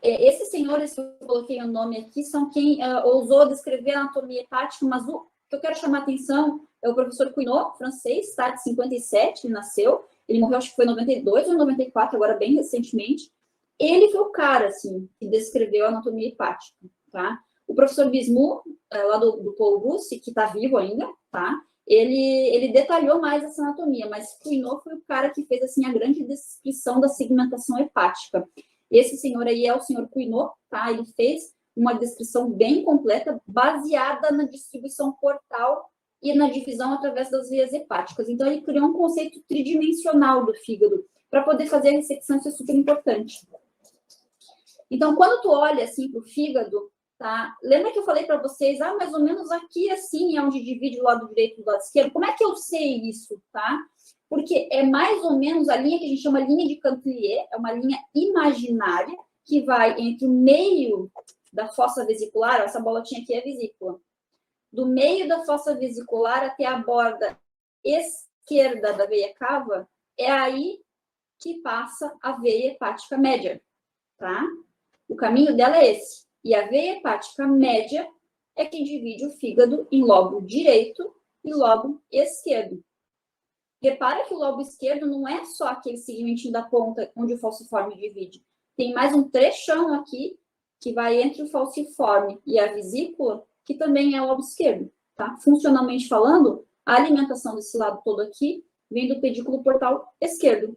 Esses senhores que eu coloquei o nome aqui são quem ousou descrever a anatomia hepática, mas o que eu quero chamar a atenção é o professor Cuinot, francês, tá, de 57, ele nasceu, ele morreu, acho que foi em 92 ou 94, agora bem recentemente. Ele foi o cara, assim, que descreveu a anatomia hepática, tá? O professor Bismuth, lá do Paul Russi, que está vivo ainda, tá? Ele detalhou mais essa anatomia, mas Cuinot foi o cara que fez, assim, a grande descrição da segmentação hepática. Esse senhor aí é o senhor Cuinot, tá? Ele fez uma descrição bem completa, baseada na distribuição portal e na divisão através das vias hepáticas. Então, ele criou um conceito tridimensional do fígado, para poder fazer a ressecção, isso é super importante. Então, quando tu olha, assim, para o fígado, tá? Lembra que eu falei para vocês, mais ou menos aqui, assim, é onde divide o lado direito e o lado esquerdo? Como é que eu sei isso, tá? Porque é mais ou menos a linha que a gente chama linha de Cantellier, é uma linha imaginária que vai entre o meio da fossa vesicular, essa bolotinha aqui é a vesícula, do meio da fossa vesicular até a borda esquerda da veia cava, é aí que passa a veia hepática média, tá? O caminho dela é esse. E a veia hepática média é que divide o fígado em lobo direito e lobo esquerdo. Repara que o lobo esquerdo não é só aquele segmentinho da ponta onde o falciforme divide. Tem mais um trechão aqui que vai entre o falciforme e a vesícula, que também é o lobo esquerdo, tá? Funcionalmente falando, a alimentação desse lado todo aqui vem do pedículo portal esquerdo.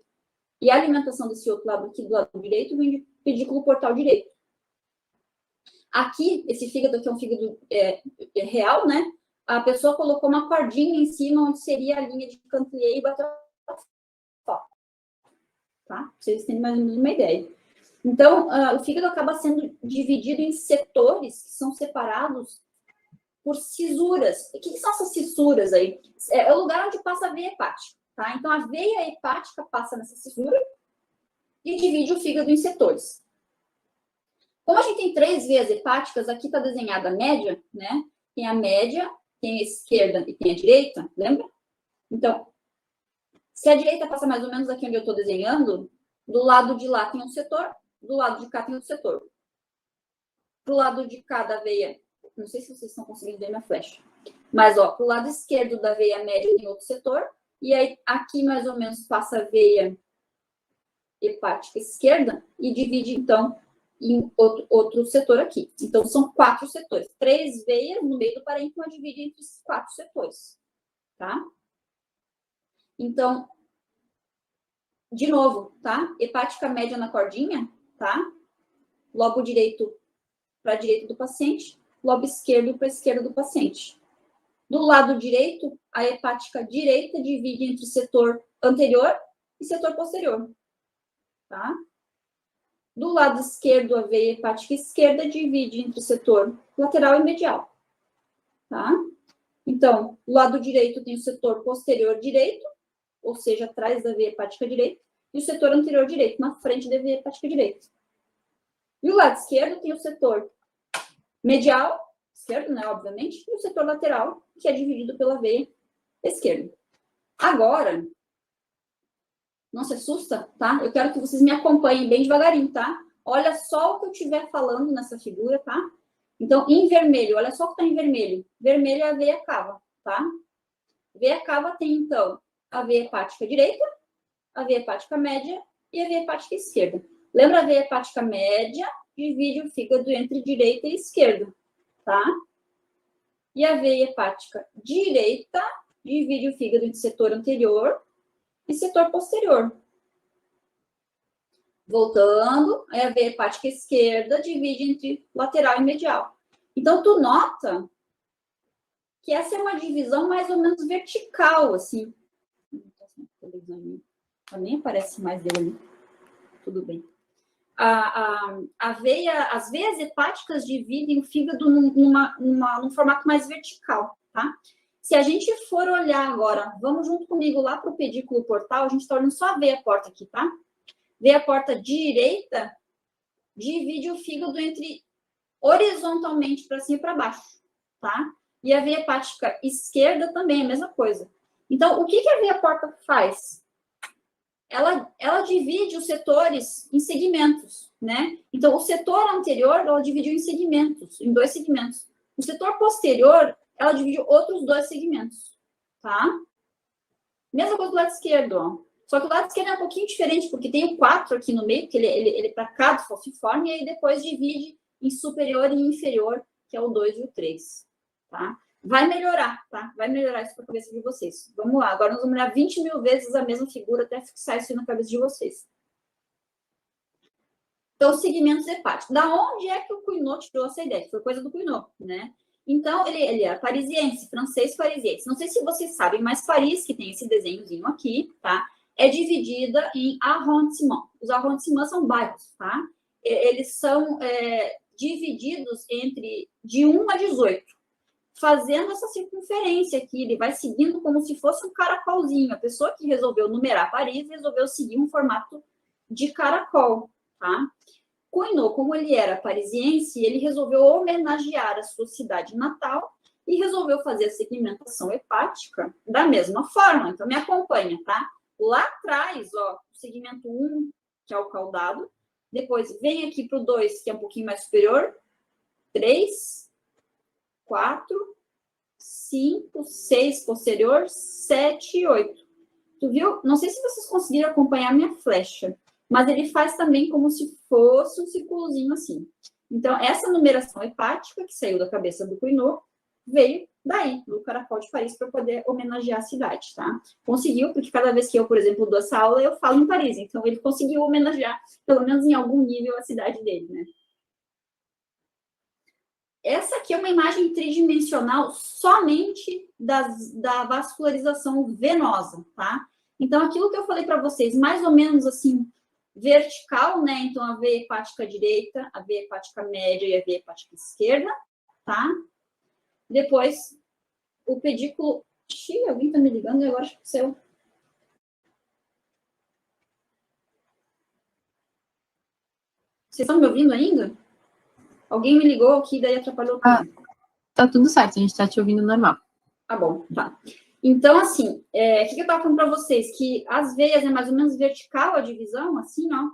E a alimentação desse outro lado aqui, do lado direito, vem do pedículo portal direito. Aqui, esse fígado aqui é um fígado real, né? A pessoa colocou uma cordinha em cima, onde seria a linha de Cantellier e bateu só. Tá? Pra vocês terem mais ou menos uma ideia. Então, o fígado acaba sendo dividido em setores que são separados por cisuras. O que são essas fissuras aí? É o lugar onde passa a veia hepática, tá? Então, a veia hepática passa nessa fissura e divide o fígado em setores. Como a gente tem 3 veias hepáticas, aqui está desenhada a média, né? Tem a média, tem a esquerda e tem a direita, lembra? Então, se a direita passa mais ou menos aqui onde eu estou desenhando, do lado de lá tem um setor, do lado de cá tem outro setor. Do lado de cá da veia, não sei se vocês estão conseguindo ver minha flecha, mas, ó, pro lado esquerdo da veia média tem outro setor, e aí aqui mais ou menos passa a veia hepática esquerda e divide, então, em outro setor aqui. Então, são 4 setores. 3 veias no meio do parênquima divide entre esses 4 setores, tá? Então, de novo, tá? Hepática média na cordinha, tá? Lobo direito para a direita do paciente, lobo esquerdo para a esquerda do paciente. Do lado direito, a hepática direita divide entre setor anterior e setor posterior, tá? Do lado esquerdo, a veia hepática esquerda divide entre setor lateral e medial, tá? Então, do lado direito tem o setor posterior direito, ou seja, atrás da veia hepática direita, e o setor anterior direito, na frente da veia hepática direita. E o lado esquerdo tem o setor medial, esquerdo, né, obviamente, e o setor lateral, que é dividido pela veia esquerda. Agora, não se assusta, tá? Eu quero que vocês me acompanhem bem devagarinho, tá? Olha só o que eu estiver falando nessa figura, tá? Então, em vermelho, olha só o que está em vermelho. Vermelho é a veia cava, tá? Veia cava tem, então, a veia hepática direita, a veia hepática média e a veia hepática esquerda. Lembra, a veia hepática média divide o fígado entre direita e esquerda, tá? E a veia hepática direita divide o fígado entre setor anterior e setor posterior. Voltando, aí a veia hepática esquerda divide entre lateral e medial. Então, tu nota que essa é uma divisão mais ou menos vertical, assim. Nem aparece mais dele ali. Tudo bem. As veias hepáticas dividem o fígado num formato mais vertical, tá? Se a gente for olhar agora, vamos junto comigo lá para o pedículo portal, a gente está olhando só a veia porta aqui, tá? Veia porta direita divide o fígado horizontalmente para cima e para baixo, tá? E a veia hepática esquerda também, a mesma coisa. Então, o que a veia porta faz? Ela divide os setores em segmentos, né? Então, o setor anterior, ela dividiu em segmentos, em 2 segmentos. O setor posterior, ela dividiu outros 2 segmentos, tá? Mesma coisa do lado esquerdo, ó. Só que o lado esquerdo é um pouquinho diferente, porque tem o 4 aqui no meio, que ele é para cada falciforme, e aí depois divide em superior e inferior, que é o 2 e o 3, tá? Vai melhorar, tá? Vai melhorar isso para a cabeça de vocês. Vamos lá, agora nós vamos olhar 20 mil vezes a mesma figura até fixar isso na cabeça de vocês. Então, segmentos hepáticos. Da onde é que o Cuinot tirou essa ideia? Foi coisa do Cuinot, né? Então, ele era parisiense, francês parisiense. Não sei se vocês sabem, mas Paris, que tem esse desenhozinho aqui, tá? É dividida em arrondissements. Os arrondissements são bairros, tá? Eles são divididos de 1 a 18. Fazendo essa circunferência aqui, ele vai seguindo como se fosse um caracolzinho. A pessoa que resolveu numerar Paris resolveu seguir um formato de caracol, tá? Cuinot, como ele era parisiense, ele resolveu homenagear a sua cidade natal e resolveu fazer a segmentação hepática da mesma forma. Então, me acompanha, tá? Lá atrás, ó, o segmento 1, que é o caudado. Depois, vem aqui para o 2, que é um pouquinho mais superior. 3, 4, 5, 6 posterior, 7 e 8. Tu viu? Não sei se vocês conseguiram acompanhar a minha flecha, mas ele faz também como se fosse um círculozinho assim. Então, essa numeração hepática, que saiu da cabeça do Cuinot, veio daí, do Caracol de Paris, para poder homenagear a cidade, tá? Conseguiu, porque cada vez que eu, por exemplo, dou essa aula, eu falo em Paris. Então, ele conseguiu homenagear, pelo menos em algum nível, a cidade dele, né? essa aqui é uma imagem tridimensional somente da vascularização venosa, tá? Então, aquilo que eu falei para vocês, mais ou menos assim, vertical, né? Então, a veia hepática direita, a veia hepática média e a veia hepática esquerda, tá? Depois, o pedículo... Xiii, alguém tá me ligando e agora acho que é o seu. Vocês estão me ouvindo ainda? Alguém me ligou aqui, daí atrapalhou tudo. Tá tudo certo, a gente tá te ouvindo normal. Tá bom, tá. Então, assim, o que eu tava falando para vocês? Que as veias é mais ou menos vertical a divisão, assim, ó.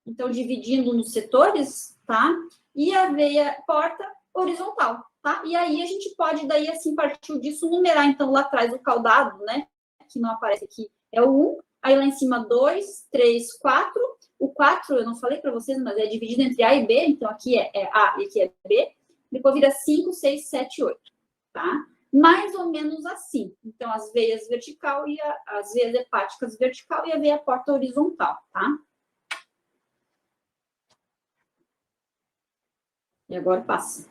Então, dividindo nos setores, tá? E a veia porta horizontal, tá? E aí a gente pode, daí, assim, partir disso, numerar, então, lá atrás o caudado, né? Que não aparece aqui, é o 1. Aí lá em cima, 2, 3, 4. O 4, eu não falei para vocês, mas é dividido entre A e B. Então, aqui é A e aqui é B. Depois vira 5, 6, 7, 8, tá? Mais ou menos assim. Então, as veias vertical e as veias hepáticas vertical e a veia porta horizontal, tá? E agora passa.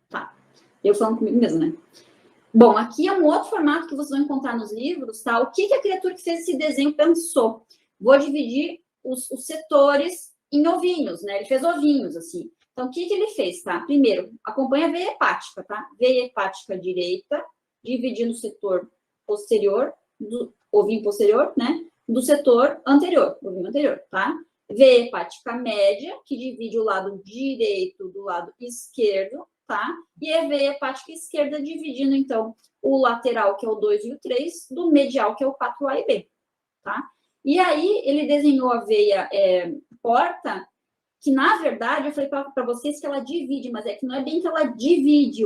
Tá. Eu falando comigo mesmo, né? Bom, aqui é um outro formato que vocês vão encontrar nos livros, tá? O que a criatura que fez esse desenho pensou? Vou dividir os setores em ovinhos, né? Ele fez ovinhos, assim. Então, o que ele fez, tá? Primeiro, acompanha a veia hepática, tá? Veia hepática direita, dividindo o setor posterior, do ovinho posterior, né? Do setor anterior, ovinho anterior, tá? Veia hepática média, que divide o lado direito do lado esquerdo, tá? E a veia hepática esquerda dividindo, então, o lateral, que é o 2 e o 3, do medial, que é o 4A e B, tá? E aí, ele desenhou a veia porta, que, na verdade, eu falei para vocês que ela divide, mas é que não é bem que ela divide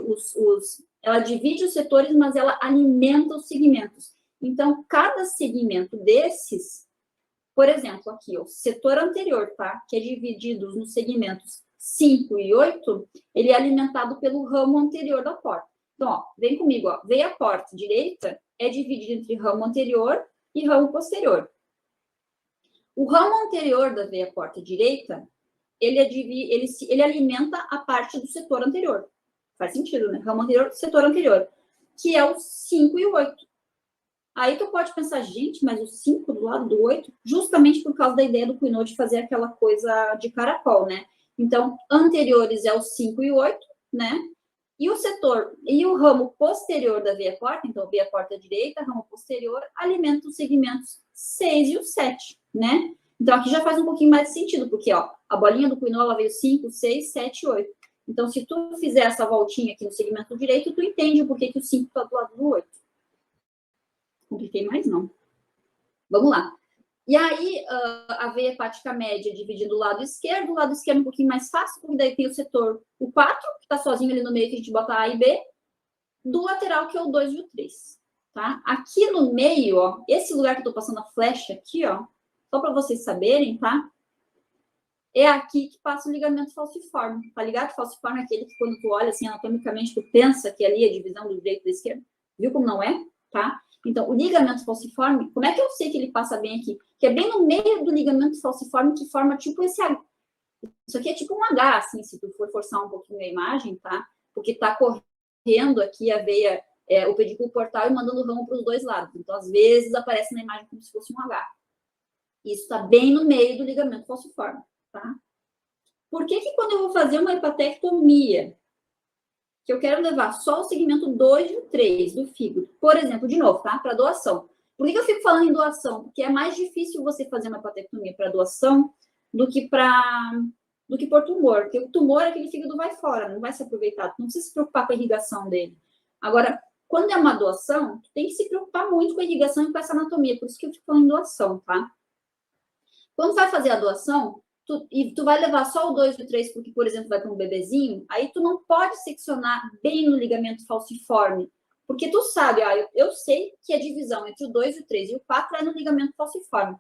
ela divide os setores, mas ela alimenta os segmentos. Então, cada segmento desses, por exemplo, aqui, o setor anterior, tá? Que é dividido nos segmentos 5 e 8, ele é alimentado pelo ramo anterior da porta. Então, ó, vem comigo, ó. Veia porta direita é dividida entre ramo anterior e ramo posterior. O ramo anterior da veia porta direita, ele alimenta a parte do setor anterior. Faz sentido, né? Ramo anterior, setor anterior. Que é o 5 e o 8. Aí tu pode pensar, gente, mas o 5 do lado do 8, justamente por causa da ideia do Quinault de fazer aquela coisa de caracol, né? Então, anteriores é o 5 e o 8, né? E o setor, e o ramo posterior da veia porta, então, veia porta direita, ramo posterior, alimenta os segmentos 6 e o 7, né? Então, aqui já faz um pouquinho mais de sentido, porque, ó, a bolinha do Quinault, ela veio 5, 6, 7, 8. Então, se tu fizer essa voltinha aqui no segmento direito, tu entende o porquê que o 5 está do lado do 8. Compliquei mais, não. Vamos lá. E aí, a veia hepática média dividindo o lado esquerdo é um pouquinho mais fácil, porque daí tem o setor, o 4, que está sozinho ali no meio, que a gente bota A e B, do lateral, que é o 2 e o 3, tá? Aqui no meio, ó, esse lugar que eu tô passando a flecha aqui, ó, só para vocês saberem, tá? É aqui que passa o ligamento falciforme, tá ligado? Falciforme é aquele que quando tu olha, assim, anatomicamente, tu pensa que ali é a divisão do direito e da esquerda. Viu como não é? Tá? Então, o ligamento falciforme, como é que eu sei que ele passa bem aqui? Que é bem no meio do ligamento falciforme que forma tipo esse H. Isso aqui é tipo um H, assim, se tu for forçar um pouquinho a imagem, tá? Porque tá correndo aqui a veia, o pedículo portal e mandando o ramo para os dois lados. Então, às vezes, aparece na imagem como se fosse um H. Isso tá bem no meio do ligamento falciforme, tá? Por que quando eu vou fazer uma hepatectomia, que eu quero levar só o segmento 2 e o 3 do fígado, por exemplo, de novo, tá? Para doação. Por que eu fico falando em doação? Porque é mais difícil você fazer uma hepatectomia para doação do que por tumor. Porque o tumor, aquele fígado vai fora, não vai ser aproveitado. Não precisa se preocupar com a irrigação dele. Agora, quando é uma doação, tu tem que se preocupar muito com a irrigação e com essa anatomia. Por isso que eu fico falando em doação, tá? Quando vai fazer a doação, tu vai levar só o 2 e o 3, porque, por exemplo, vai para um bebezinho, aí tu não pode seccionar bem no ligamento falciforme, porque tu sabe, eu sei que a divisão entre o 2 e o 3 e o 4 é no ligamento falciforme,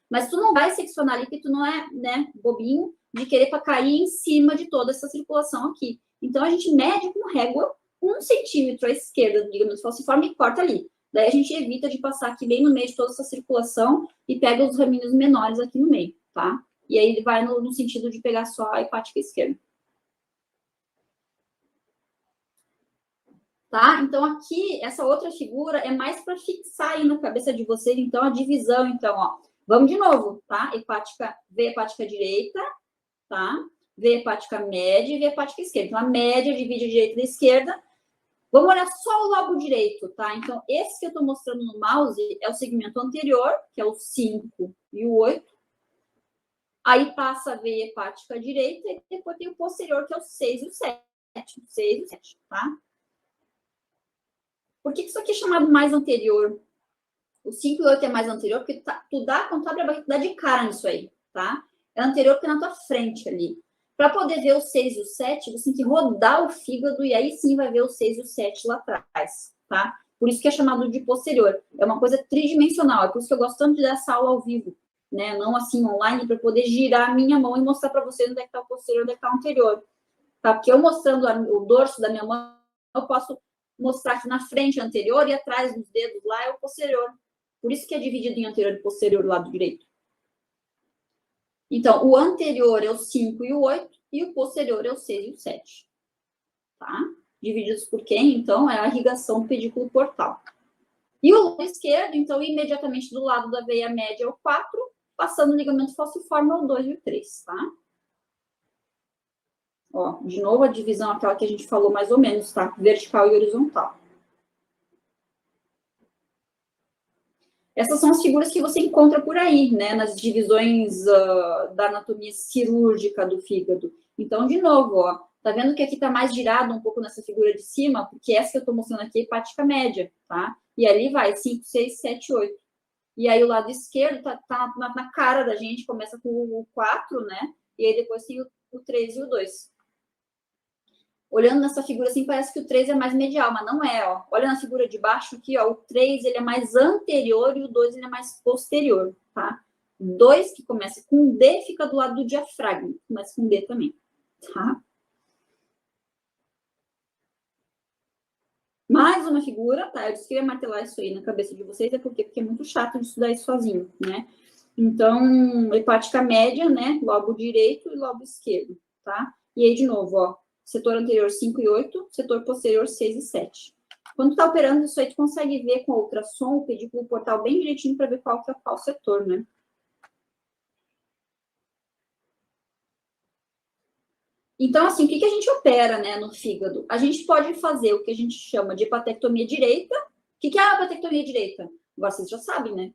mas tu não vai seccionar ali, porque tu não é, né, bobinho de querer para cair em cima de toda essa circulação aqui. Então, a gente mede com régua 1 centímetro à esquerda do ligamento falciforme e corta ali. Daí a gente evita de passar aqui bem no meio de toda essa circulação e pega os raminhos menores aqui no meio, tá? E aí ele vai no sentido de pegar só a hepática esquerda. Tá? Então, aqui, essa outra figura é mais para fixar aí na cabeça de vocês, então, a divisão. Então, ó, vamos de novo, tá? Hepática, V hepática direita, tá? V hepática média e V hepática esquerda. Então, a média divide a direita da esquerda. Vamos olhar só o lobo direito, tá? Então, esse que eu estou mostrando no mouse é o segmento anterior, que é o 5 e o 8. Aí passa a veia hepática direita e depois tem o posterior, que é o 6 e o 7. 6 e o 7, tá? Por que isso aqui é chamado mais anterior? O 5 e o 8 é mais anterior, porque tu dá, quando tu abre a barriga, tu dá de cara nisso aí, tá? É anterior porque é na tua frente ali. Para poder ver o 6 e o 7, você tem que rodar o fígado e aí sim vai ver o 6 e o 7 lá atrás, tá? Por isso que é chamado de posterior. É uma coisa tridimensional, é por isso que eu gosto tanto de dar essa aula ao vivo, né? Não assim online, para poder girar a minha mão e mostrar para vocês onde é que está o posterior, onde é que está o anterior. Tá? Porque eu mostrando o dorso da minha mão, eu posso mostrar que na frente é anterior e atrás dos dedos lá é o posterior. Por isso que é dividido em anterior e posterior do lado direito. Então, o anterior é o 5 e o 8, e o posterior é o 6 e o 7. Tá? Divididos por quem? Então, é a irrigação do pedículo portal. E o lobo esquerdo, então, imediatamente do lado da veia média é o 4, passando o ligamento falciforme é o 2 e o 3, tá? Ó, de novo a divisão, aquela que a gente falou mais ou menos, tá? Vertical e horizontal. Essas são as figuras que você encontra por aí, né? Nas divisões da anatomia cirúrgica do fígado. Então, de novo, ó, tá vendo que aqui tá mais girado um pouco nessa figura de cima? Porque essa que eu tô mostrando aqui é hepática média, tá? E ali vai 5, 6, 7, 8. E aí o lado esquerdo tá na cara da gente, começa com o 4, né? E aí depois tem o 3 e o 2. Olhando nessa figura assim, parece que o 3 é mais medial, mas não é, ó. Olha na figura de baixo aqui, ó, o 3 ele é mais anterior e o 2 ele é mais posterior, tá? O 2 que começa com D fica do lado do diafragma, começa com D também, tá? Mais uma figura, tá? Eu disse que eu ia martelar isso aí na cabeça de vocês, porque é muito chato de estudar isso sozinho, né? Então, hepática média, né? Lobo direito e lobo esquerdo, tá? E aí, de novo, ó. Setor anterior 5 e 8, setor posterior 6 e 7. Quando tu tá operando isso aí, tu consegue ver com o ultrassom o pedículo portal bem direitinho para ver qual que é qual setor, né? Então, assim, o que a gente opera, né, no fígado? A gente pode fazer o que a gente chama de hepatectomia direita. O que é a hepatectomia direita? Agora vocês já sabem, né?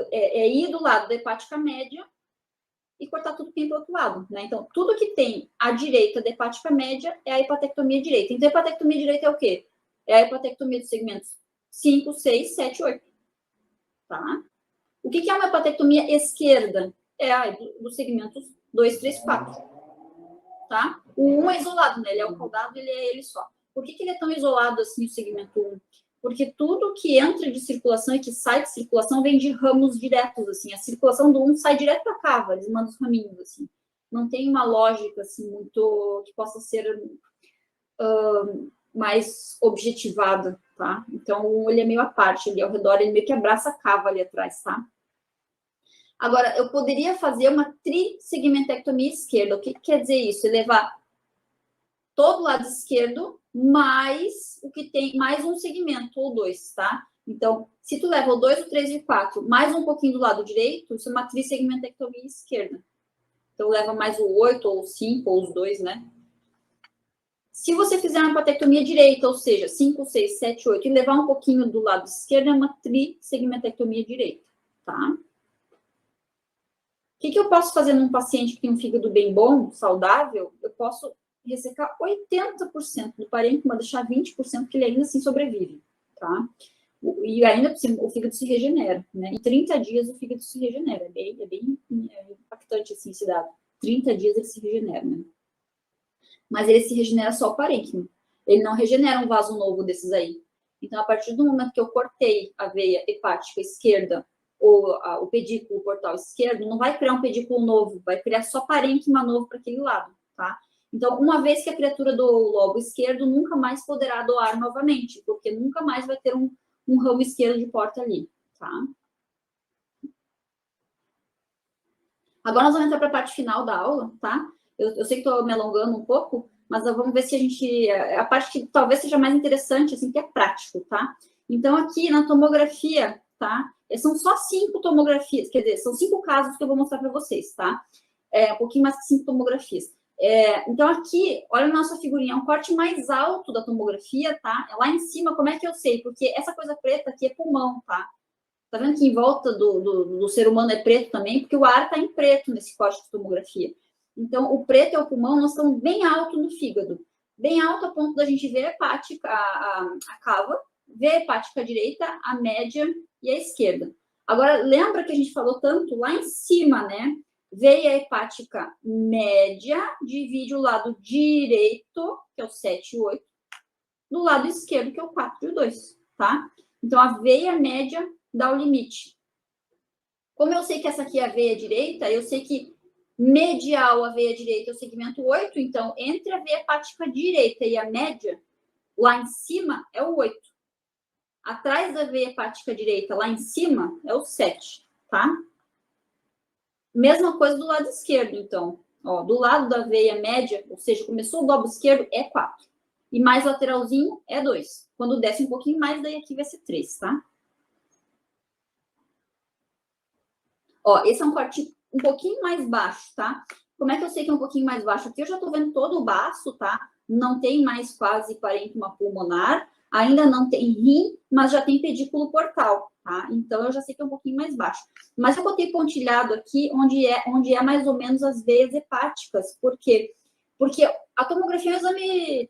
É ir do lado da hepática média e cortar tudo que tem do outro lado, né? Então, tudo que tem à direita da hepática média é a hepatectomia direita. Então, a hepatectomia direita é o quê? É a hepatectomia dos segmentos 5, 6, 7, 8. Tá? O que é uma hepatectomia esquerda? É a dos segmentos 2, 3, 4. Tá? O 1 é isolado, né? Ele é o caudado, ele é ele só. Por que ele é tão isolado assim, o segmento 1? Porque tudo que entra de circulação e que sai de circulação vem de ramos diretos, assim. A circulação do 1 sai direto para a cava, eles mandam os raminhos, assim. Não tem uma lógica, assim, muito... que possa ser mais objetivada, tá? Então, o 1, ele é meio à parte, ali ao redor, ele meio que abraça a cava ali atrás, tá? Agora, eu poderia fazer uma trissegmentectomia esquerda. O que quer dizer isso? Levar todo o lado esquerdo mais o que tem, mais um segmento, ou 2, tá? Então, se tu leva o 2, o 3 e o 4, mais um pouquinho do lado direito, isso é uma trissegmentectomia esquerda. Então, leva mais o 8, ou o 5, ou os 2, né? Se você fizer uma hepatectomia direita, ou seja, 5, 6, 7, 8, e levar um pouquinho do lado esquerdo, é uma trissegmentectomia direita, tá? O que eu posso fazer num paciente que tem um fígado bem bom, saudável? Eu posso ressecar 80% do parênquima, deixar 20% que ele ainda assim sobrevive, tá? E ainda o fígado se regenera, né? Em 30 dias o fígado se regenera. É bem impactante assim, esse dado. 30 dias ele se regenera, né? Mas ele se regenera só o parênquima. Ele não regenera um vaso novo desses aí. Então, a partir do momento que eu cortei a veia hepática esquerda ou o pedículo portal esquerdo, não vai criar um pedículo novo, vai criar só parênquima novo para aquele lado, tá? Então, uma vez que a criatura doou o lobo esquerdo, nunca mais poderá doar novamente, porque nunca mais vai ter um ramo esquerdo de porta ali, tá? Agora nós vamos entrar para a parte final da aula, tá? Eu sei que estou me alongando um pouco, mas vamos ver se a gente... A parte que talvez seja mais interessante, assim, que é prático, tá? Então, aqui na tomografia, tá? São só 5 tomografias, quer dizer, são 5 casos que eu vou mostrar para vocês, tá? Um pouquinho mais que 5 tomografias. Então, aqui, olha a nossa figurinha, é um corte mais alto da tomografia, tá? Lá em cima, como é que eu sei? Porque essa coisa preta aqui é pulmão, tá? Tá vendo que em volta do ser humano é preto também? Porque o ar tá em preto nesse corte de tomografia. Então, o preto é o pulmão, nós estamos bem alto no fígado. Bem alto a ponto da gente ver a hepática, a cava, ver a hepática direita, a média e a esquerda. Agora, lembra que a gente falou tanto lá em cima, né? Veia hepática média, divide o lado direito, que é o 7 e 8, do lado esquerdo, que é o 4 e o 2, tá? Então, a veia média dá o limite. Como eu sei que essa aqui é a veia direita, eu sei que medial a veia direita é o segmento 8, então, entre a veia hepática direita e a média, lá em cima é o 8. Atrás da veia hepática direita, lá em cima, é o 7, tá? Mesma coisa do lado esquerdo, então. Ó, do lado da veia média, ou seja, começou o lobo esquerdo, é 4. E mais lateralzinho é 2. Quando desce um pouquinho mais, daí aqui vai ser 3, tá? Ó, esse é um corte um pouquinho mais baixo, tá? Como é que eu sei que é um pouquinho mais baixo? Aqui eu já tô vendo todo o baço, tá? Não tem mais quase parênquima pulmonar, ainda não tem rim, mas já tem pedículo portal, tá? Então, eu já sei que é um pouquinho mais baixo. Mas eu botei pontilhado aqui, onde é mais ou menos as veias hepáticas. Por quê? Porque a tomografia é um exame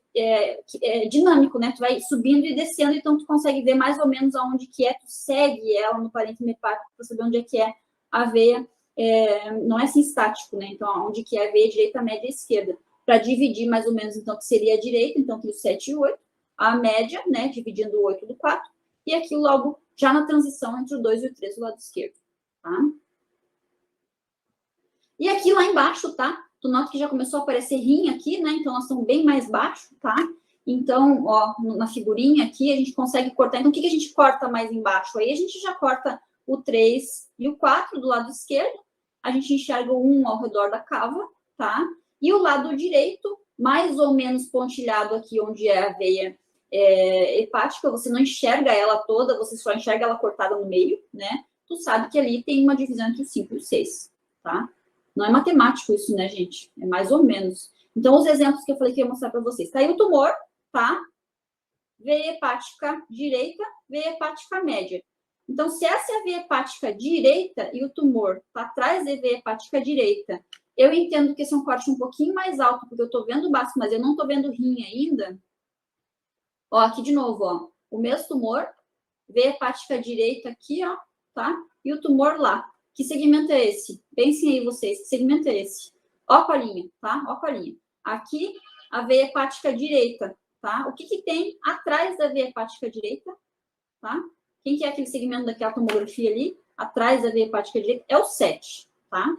dinâmico, né? Tu vai subindo e descendo, então tu consegue ver mais ou menos aonde que é, tu segue ela no parênquima hepático para saber onde é que é a veia, não é assim estático, né? Então, onde que é a veia direita, média e esquerda. Para dividir mais ou menos, então, que seria a direita, então, tem o 7 e o 8, a média, né? Dividindo o 8 do 4, e aqui logo, já na transição entre o 2 e o 3 do lado esquerdo, tá? E aqui lá embaixo, tá? Tu nota que já começou a aparecer rim aqui, né? Então, nós estamos bem mais baixo, tá? Então, ó, na figurinha aqui, a gente consegue cortar. Então, o que a gente corta mais embaixo? Aí a gente já corta o 3 e o 4 do lado esquerdo. A gente enxerga o 1 ao redor da cava, tá? E o lado direito, mais ou menos pontilhado aqui, onde é a veia hepática, você não enxerga ela toda, você só enxerga ela cortada no meio, né? Tu sabe que ali tem uma divisão entre o 5 e o 6, tá? Não é matemático isso, né, gente? É mais ou menos. Então, os exemplos que eu falei que eu ia mostrar para vocês. Tá aí o tumor, tá? Veia hepática direita, veia hepática média. Então, se essa é a veia hepática direita e o tumor está atrás da veia hepática direita, eu entendo que esse é um corte um pouquinho mais alto, porque eu estou vendo o baço, mas eu não estou vendo o rim ainda. Ó, aqui de novo, ó. O mesmo tumor, veia hepática direita aqui, ó, tá? E o tumor lá. Que segmento é esse? Pensem aí vocês, que segmento é esse? Ó a colinha, tá? Ó a colinha. Aqui, a veia hepática direita, tá? O que tem atrás da veia hepática direita, tá? Quem que é aquele segmento daquela tomografia ali? Atrás da veia hepática direita? É o 7, tá?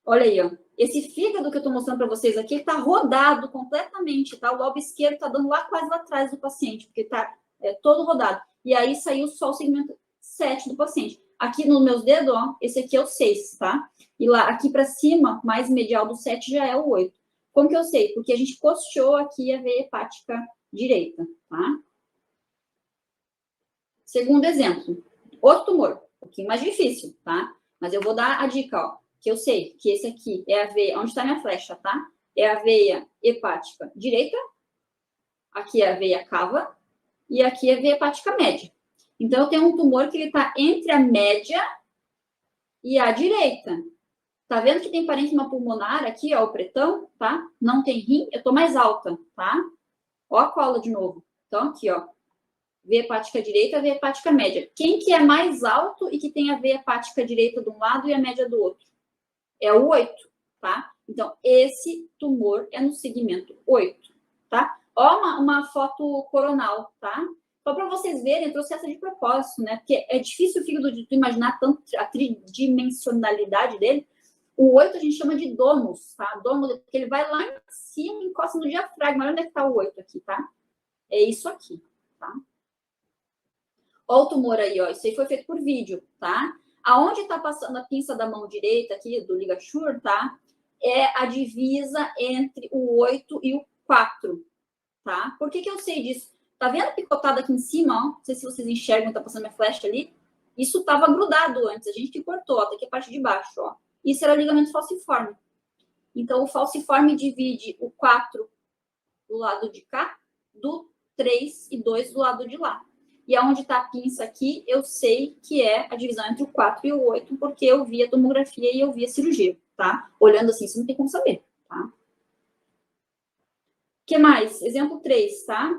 Olha aí, ó. Esse fígado que eu tô mostrando para vocês aqui, ele tá rodado completamente, tá? O lobo esquerdo tá dando lá quase lá atrás do paciente, porque tá todo rodado. E aí saiu só o segmento 7 do paciente. Aqui nos meus dedos, ó, esse aqui é o 6, tá? E lá, aqui para cima, mais medial do 7 já é o 8. Como que eu sei? Porque a gente costeou aqui a veia hepática direita, tá? Segundo exemplo, outro tumor, um pouquinho mais difícil, tá? Mas eu vou dar a dica, ó, que eu sei que esse aqui é a veia, onde está minha flecha, tá? É a veia hepática direita, aqui é a veia cava, e aqui é a veia hepática média. Então, eu tenho um tumor que ele está entre a média e a direita. Tá vendo que tem parênquima pulmonar aqui, ó, o pretão, tá? Não tem rim, eu tô mais alta, tá? Ó a cola de novo. Então, aqui, ó. Veia hepática direita, veia hepática média. Quem que é mais alto e que tem a veia hepática direita de um lado e a média do outro? É o 8, tá? Então, esse tumor é no segmento 8, tá? Ó uma foto coronal, tá? Só para vocês verem, eu trouxe essa de propósito, né? Porque é difícil o fígado de tu imaginar tanto a tridimensionalidade dele. O 8 a gente chama de domus, tá? Domus, porque ele vai lá em cima, encosta no diafragma. Olha onde é que tá o 8 aqui, tá? É isso aqui, tá? Ó o tumor aí, ó. Isso aí foi feito por vídeo, tá? Aonde tá passando a pinça da mão direita aqui, do ligachur, tá? é a divisa entre o 8 e o 4, tá? Por que eu sei disso? Tá vendo picotado aqui em cima, ó? Não sei se vocês enxergam, tá passando minha flecha ali. Isso tava grudado antes, a gente que cortou, ó, tá aqui a parte de baixo, ó. Isso era ligamento falciforme. Então, o falciforme divide o 4 do lado de cá, do 3 e 2 do lado de lá. E aonde está a pinça aqui, eu sei que é a divisão entre o 4 e o 8, porque eu vi a tomografia e eu vi a cirurgia, tá? Olhando assim, você não tem como saber, tá? O que mais? Exemplo 3, tá?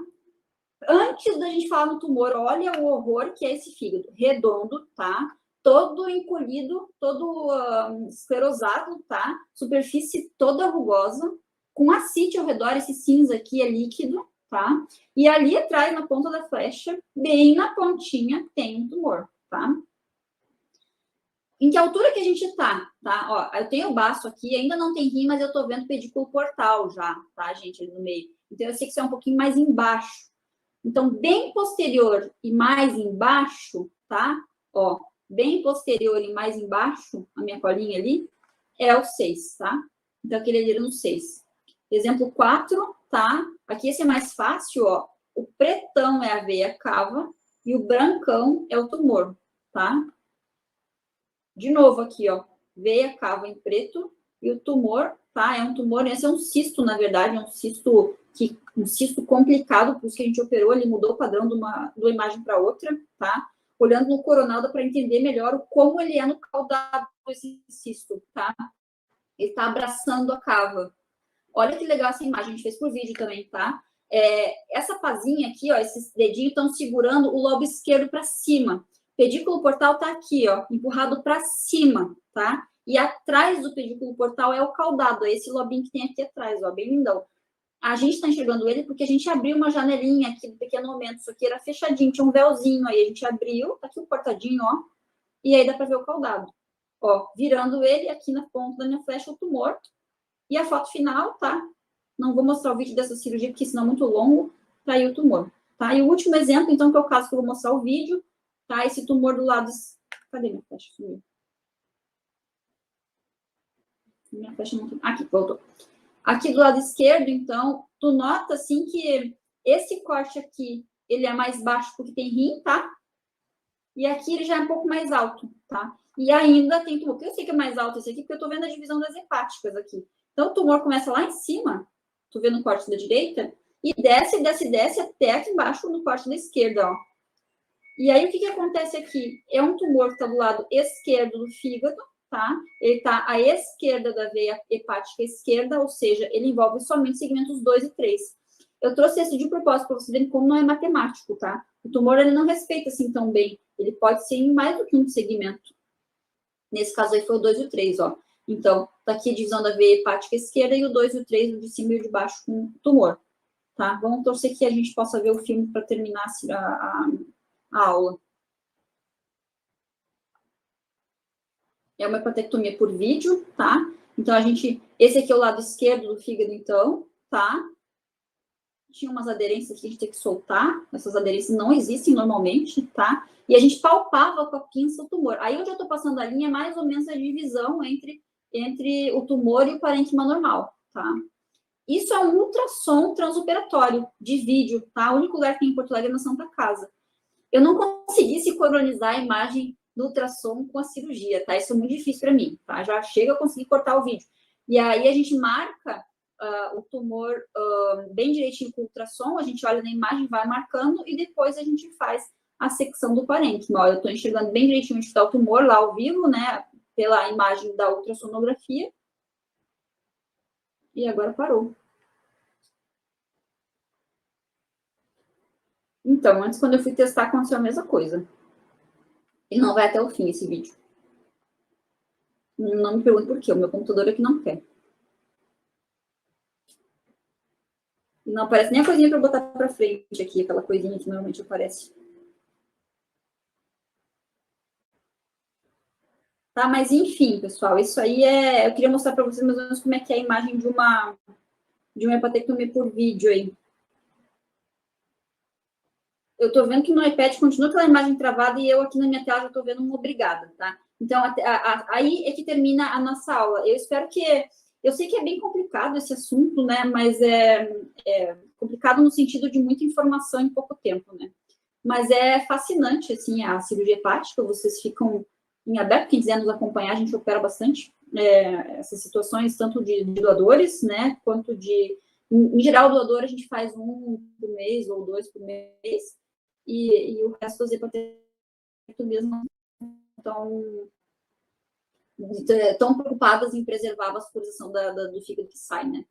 Antes da gente falar no tumor, olha o horror que é esse fígado. Redondo, tá? Todo encolhido, todo esclerosado, tá? Superfície toda rugosa, com ascite ao redor, esse cinza aqui é líquido, tá? E ali atrás, na ponta da flecha, bem na pontinha, tem um tumor, tá? Em que altura que a gente tá, tá? Ó, eu tenho o baço aqui, ainda não tem rim, mas eu tô vendo o pedículo portal já, tá, gente, ali no meio. Então, eu sei que isso é um pouquinho mais embaixo. Então, bem posterior e mais embaixo, tá? Ó, bem posterior e mais embaixo, a minha colinha ali, é o 6, tá? Então, aquele ali era no 6. Exemplo 4, tá? Aqui esse é mais fácil, ó. O pretão é a veia cava e o brancão é o tumor, tá? De novo aqui, ó. Veia cava em preto e o tumor, tá? É um tumor, esse é um cisto, na verdade, é um cisto complicado, por isso que a gente operou, ele mudou o padrão de uma imagem para outra, tá? Olhando no coronal, dá para entender melhor como ele é no caudado esse cisto, tá? Ele está abraçando a cava. Olha que legal essa imagem, a gente fez por vídeo também, tá? Essa pazinha aqui, ó, esses dedinhos estão segurando o lobo esquerdo para cima. Pedículo portal tá aqui, ó, empurrado para cima, tá? E atrás do pedículo portal é o caudado, é esse lobinho que tem aqui atrás, ó, bem lindão. A gente está enxergando ele porque a gente abriu uma janelinha aqui no pequeno momento, isso aqui era fechadinho, tinha um véuzinho aí, a gente abriu, tá aqui o cortadinho, ó, e aí dá para ver o caudado. Ó, virando ele aqui na ponta da minha flecha, o tumor. E a foto final, tá? Não vou mostrar o vídeo dessa cirurgia, porque senão é muito longo, tá aí o tumor, tá? E o último exemplo, então, que é o caso que eu vou mostrar o vídeo, tá? Esse tumor do lado... Cadê minha flecha? Sumiu. Minha flecha não... Aqui, voltou. Aqui do lado esquerdo, então, tu nota, assim, que esse corte aqui, ele é mais baixo porque tem rim, tá? E aqui ele já é um pouco mais alto, tá? E ainda tem tumor. Eu sei que é mais alto esse aqui, porque eu tô vendo a divisão das hepáticas aqui. Então, o tumor começa lá em cima, tu vê no corte da direita, e desce, desce, desce até aqui embaixo no corte da esquerda, ó. E aí, o que acontece aqui? É um tumor que está do lado esquerdo do fígado, tá? Ele está à esquerda da veia hepática esquerda, ou seja, ele envolve somente segmentos 2 e 3. Eu trouxe esse de propósito para vocês verem como não é matemático, tá? O tumor, ele não respeita assim tão bem. Ele pode ser em mais do que um segmento. Nesse caso aí foi o 2 e o 3, ó. Então, tá aqui a divisão da veia hepática esquerda e o 2 e o 3, o de cima e o de baixo com tumor, tá? Vamos torcer que a gente possa ver o filme para terminar a aula. É uma hepatectomia por vídeo, tá? Então, esse aqui é o lado esquerdo do fígado, então, tá? Tinha umas aderências que a gente tem que soltar. Essas aderências não existem normalmente, tá? E a gente palpava com a pinça o tumor. Aí, onde eu tô passando a linha, é mais ou menos a divisão entre o tumor e o parênquima normal, tá? Isso é um ultrassom transoperatório de vídeo, tá? O único lugar que tem em Porto Alegre é na Santa Casa. Eu não consegui sincronizar a imagem do ultrassom com a cirurgia, tá? Isso é muito difícil para mim, tá? Já chega a conseguir cortar o vídeo. E aí a gente marca o tumor bem direitinho com o ultrassom, a gente olha na imagem, vai marcando e depois a gente faz a secção do parênquima. Ó, eu estou enxergando bem direitinho onde está o tumor lá ao vivo, né? Pela imagem da ultrassonografia. E agora parou. Então, antes, quando eu fui testar, aconteceu a mesma coisa. E não vai até o fim esse vídeo. Não me pergunte por quê, o meu computador é que não quer. Não aparece nem a coisinha para botar para frente aqui, aquela coisinha que normalmente aparece. Tá, mas enfim, pessoal, isso aí eu queria mostrar para vocês mais ou menos como é que é a imagem de uma hepatectomia por vídeo aí. Eu tô vendo que no iPad continua aquela imagem travada e eu aqui na minha tela já tô vendo uma obrigada, tá? Então, aí é que termina a nossa aula. Eu espero que Eu sei que é bem complicado esse assunto, né? Mas é complicado no sentido de muita informação em pouco tempo, né? Mas é fascinante, assim, a cirurgia hepática. Vocês ficam em aberto, quem quiser nos acompanhar, a gente opera bastante essas situações, tanto de doadores, né? Quanto de... Em geral, doador a gente faz 1 por mês ou 2 por mês. E o resto das hepatites mesmo tão preocupadas em preservar a vascularização do fígado que sai, né?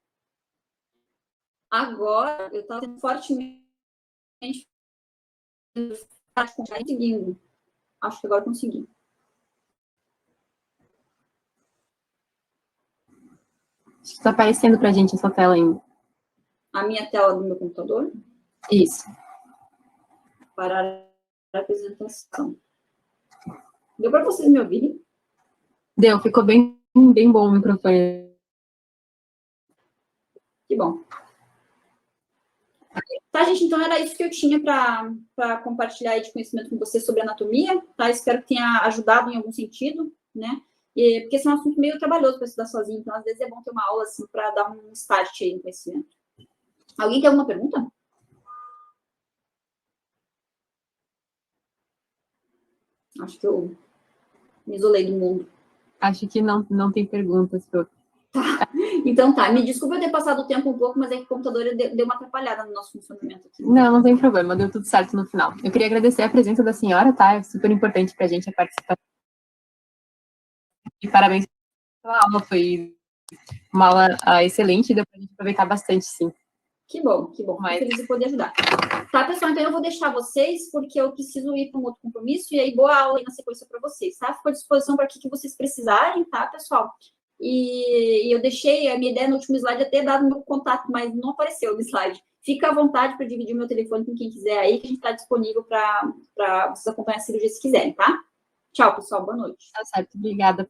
Agora, eu estava fortemente conseguindo. Acho que agora consegui. Acho que está aparecendo para a gente essa tela ainda. A minha tela do meu computador? Isso. Parar a apresentação. Deu para vocês me ouvirem? Deu, ficou bem bom o microfone. Que bom. Tá, gente, então era isso que eu tinha para compartilhar aí de conhecimento com vocês sobre anatomia, tá? Espero que tenha ajudado em algum sentido, né? Porque esse é um assunto meio trabalhoso para estudar sozinho, então às vezes é bom ter uma aula assim para dar um start aí no conhecimento. Alguém tem alguma pergunta? Acho que eu me isolei do mundo. Acho que não tem perguntas, Pro. Tá. Então tá, me desculpa eu ter passado o tempo um pouco, mas é que o computador deu uma atrapalhada no nosso funcionamento aqui. Não tem problema, deu tudo certo no final. Eu queria agradecer a presença da senhora, tá? É super importante para a gente a participação. E parabéns pela aula, foi uma aula excelente, deu para a gente aproveitar bastante, sim. Que bom, fico feliz de poder ajudar. Tá, pessoal, então eu vou deixar vocês, porque eu preciso ir para um outro compromisso, e aí boa aula aí na sequência para vocês, tá? Fico à disposição para o que vocês precisarem, tá, pessoal? E eu deixei, a minha ideia no último slide é ter dado meu contato, mas não apareceu no slide. Fica à vontade para dividir o meu telefone com quem quiser aí, que a gente está disponível para vocês acompanhar a cirurgia se quiserem, tá? Tchau, pessoal, boa noite. Tá certo, obrigada.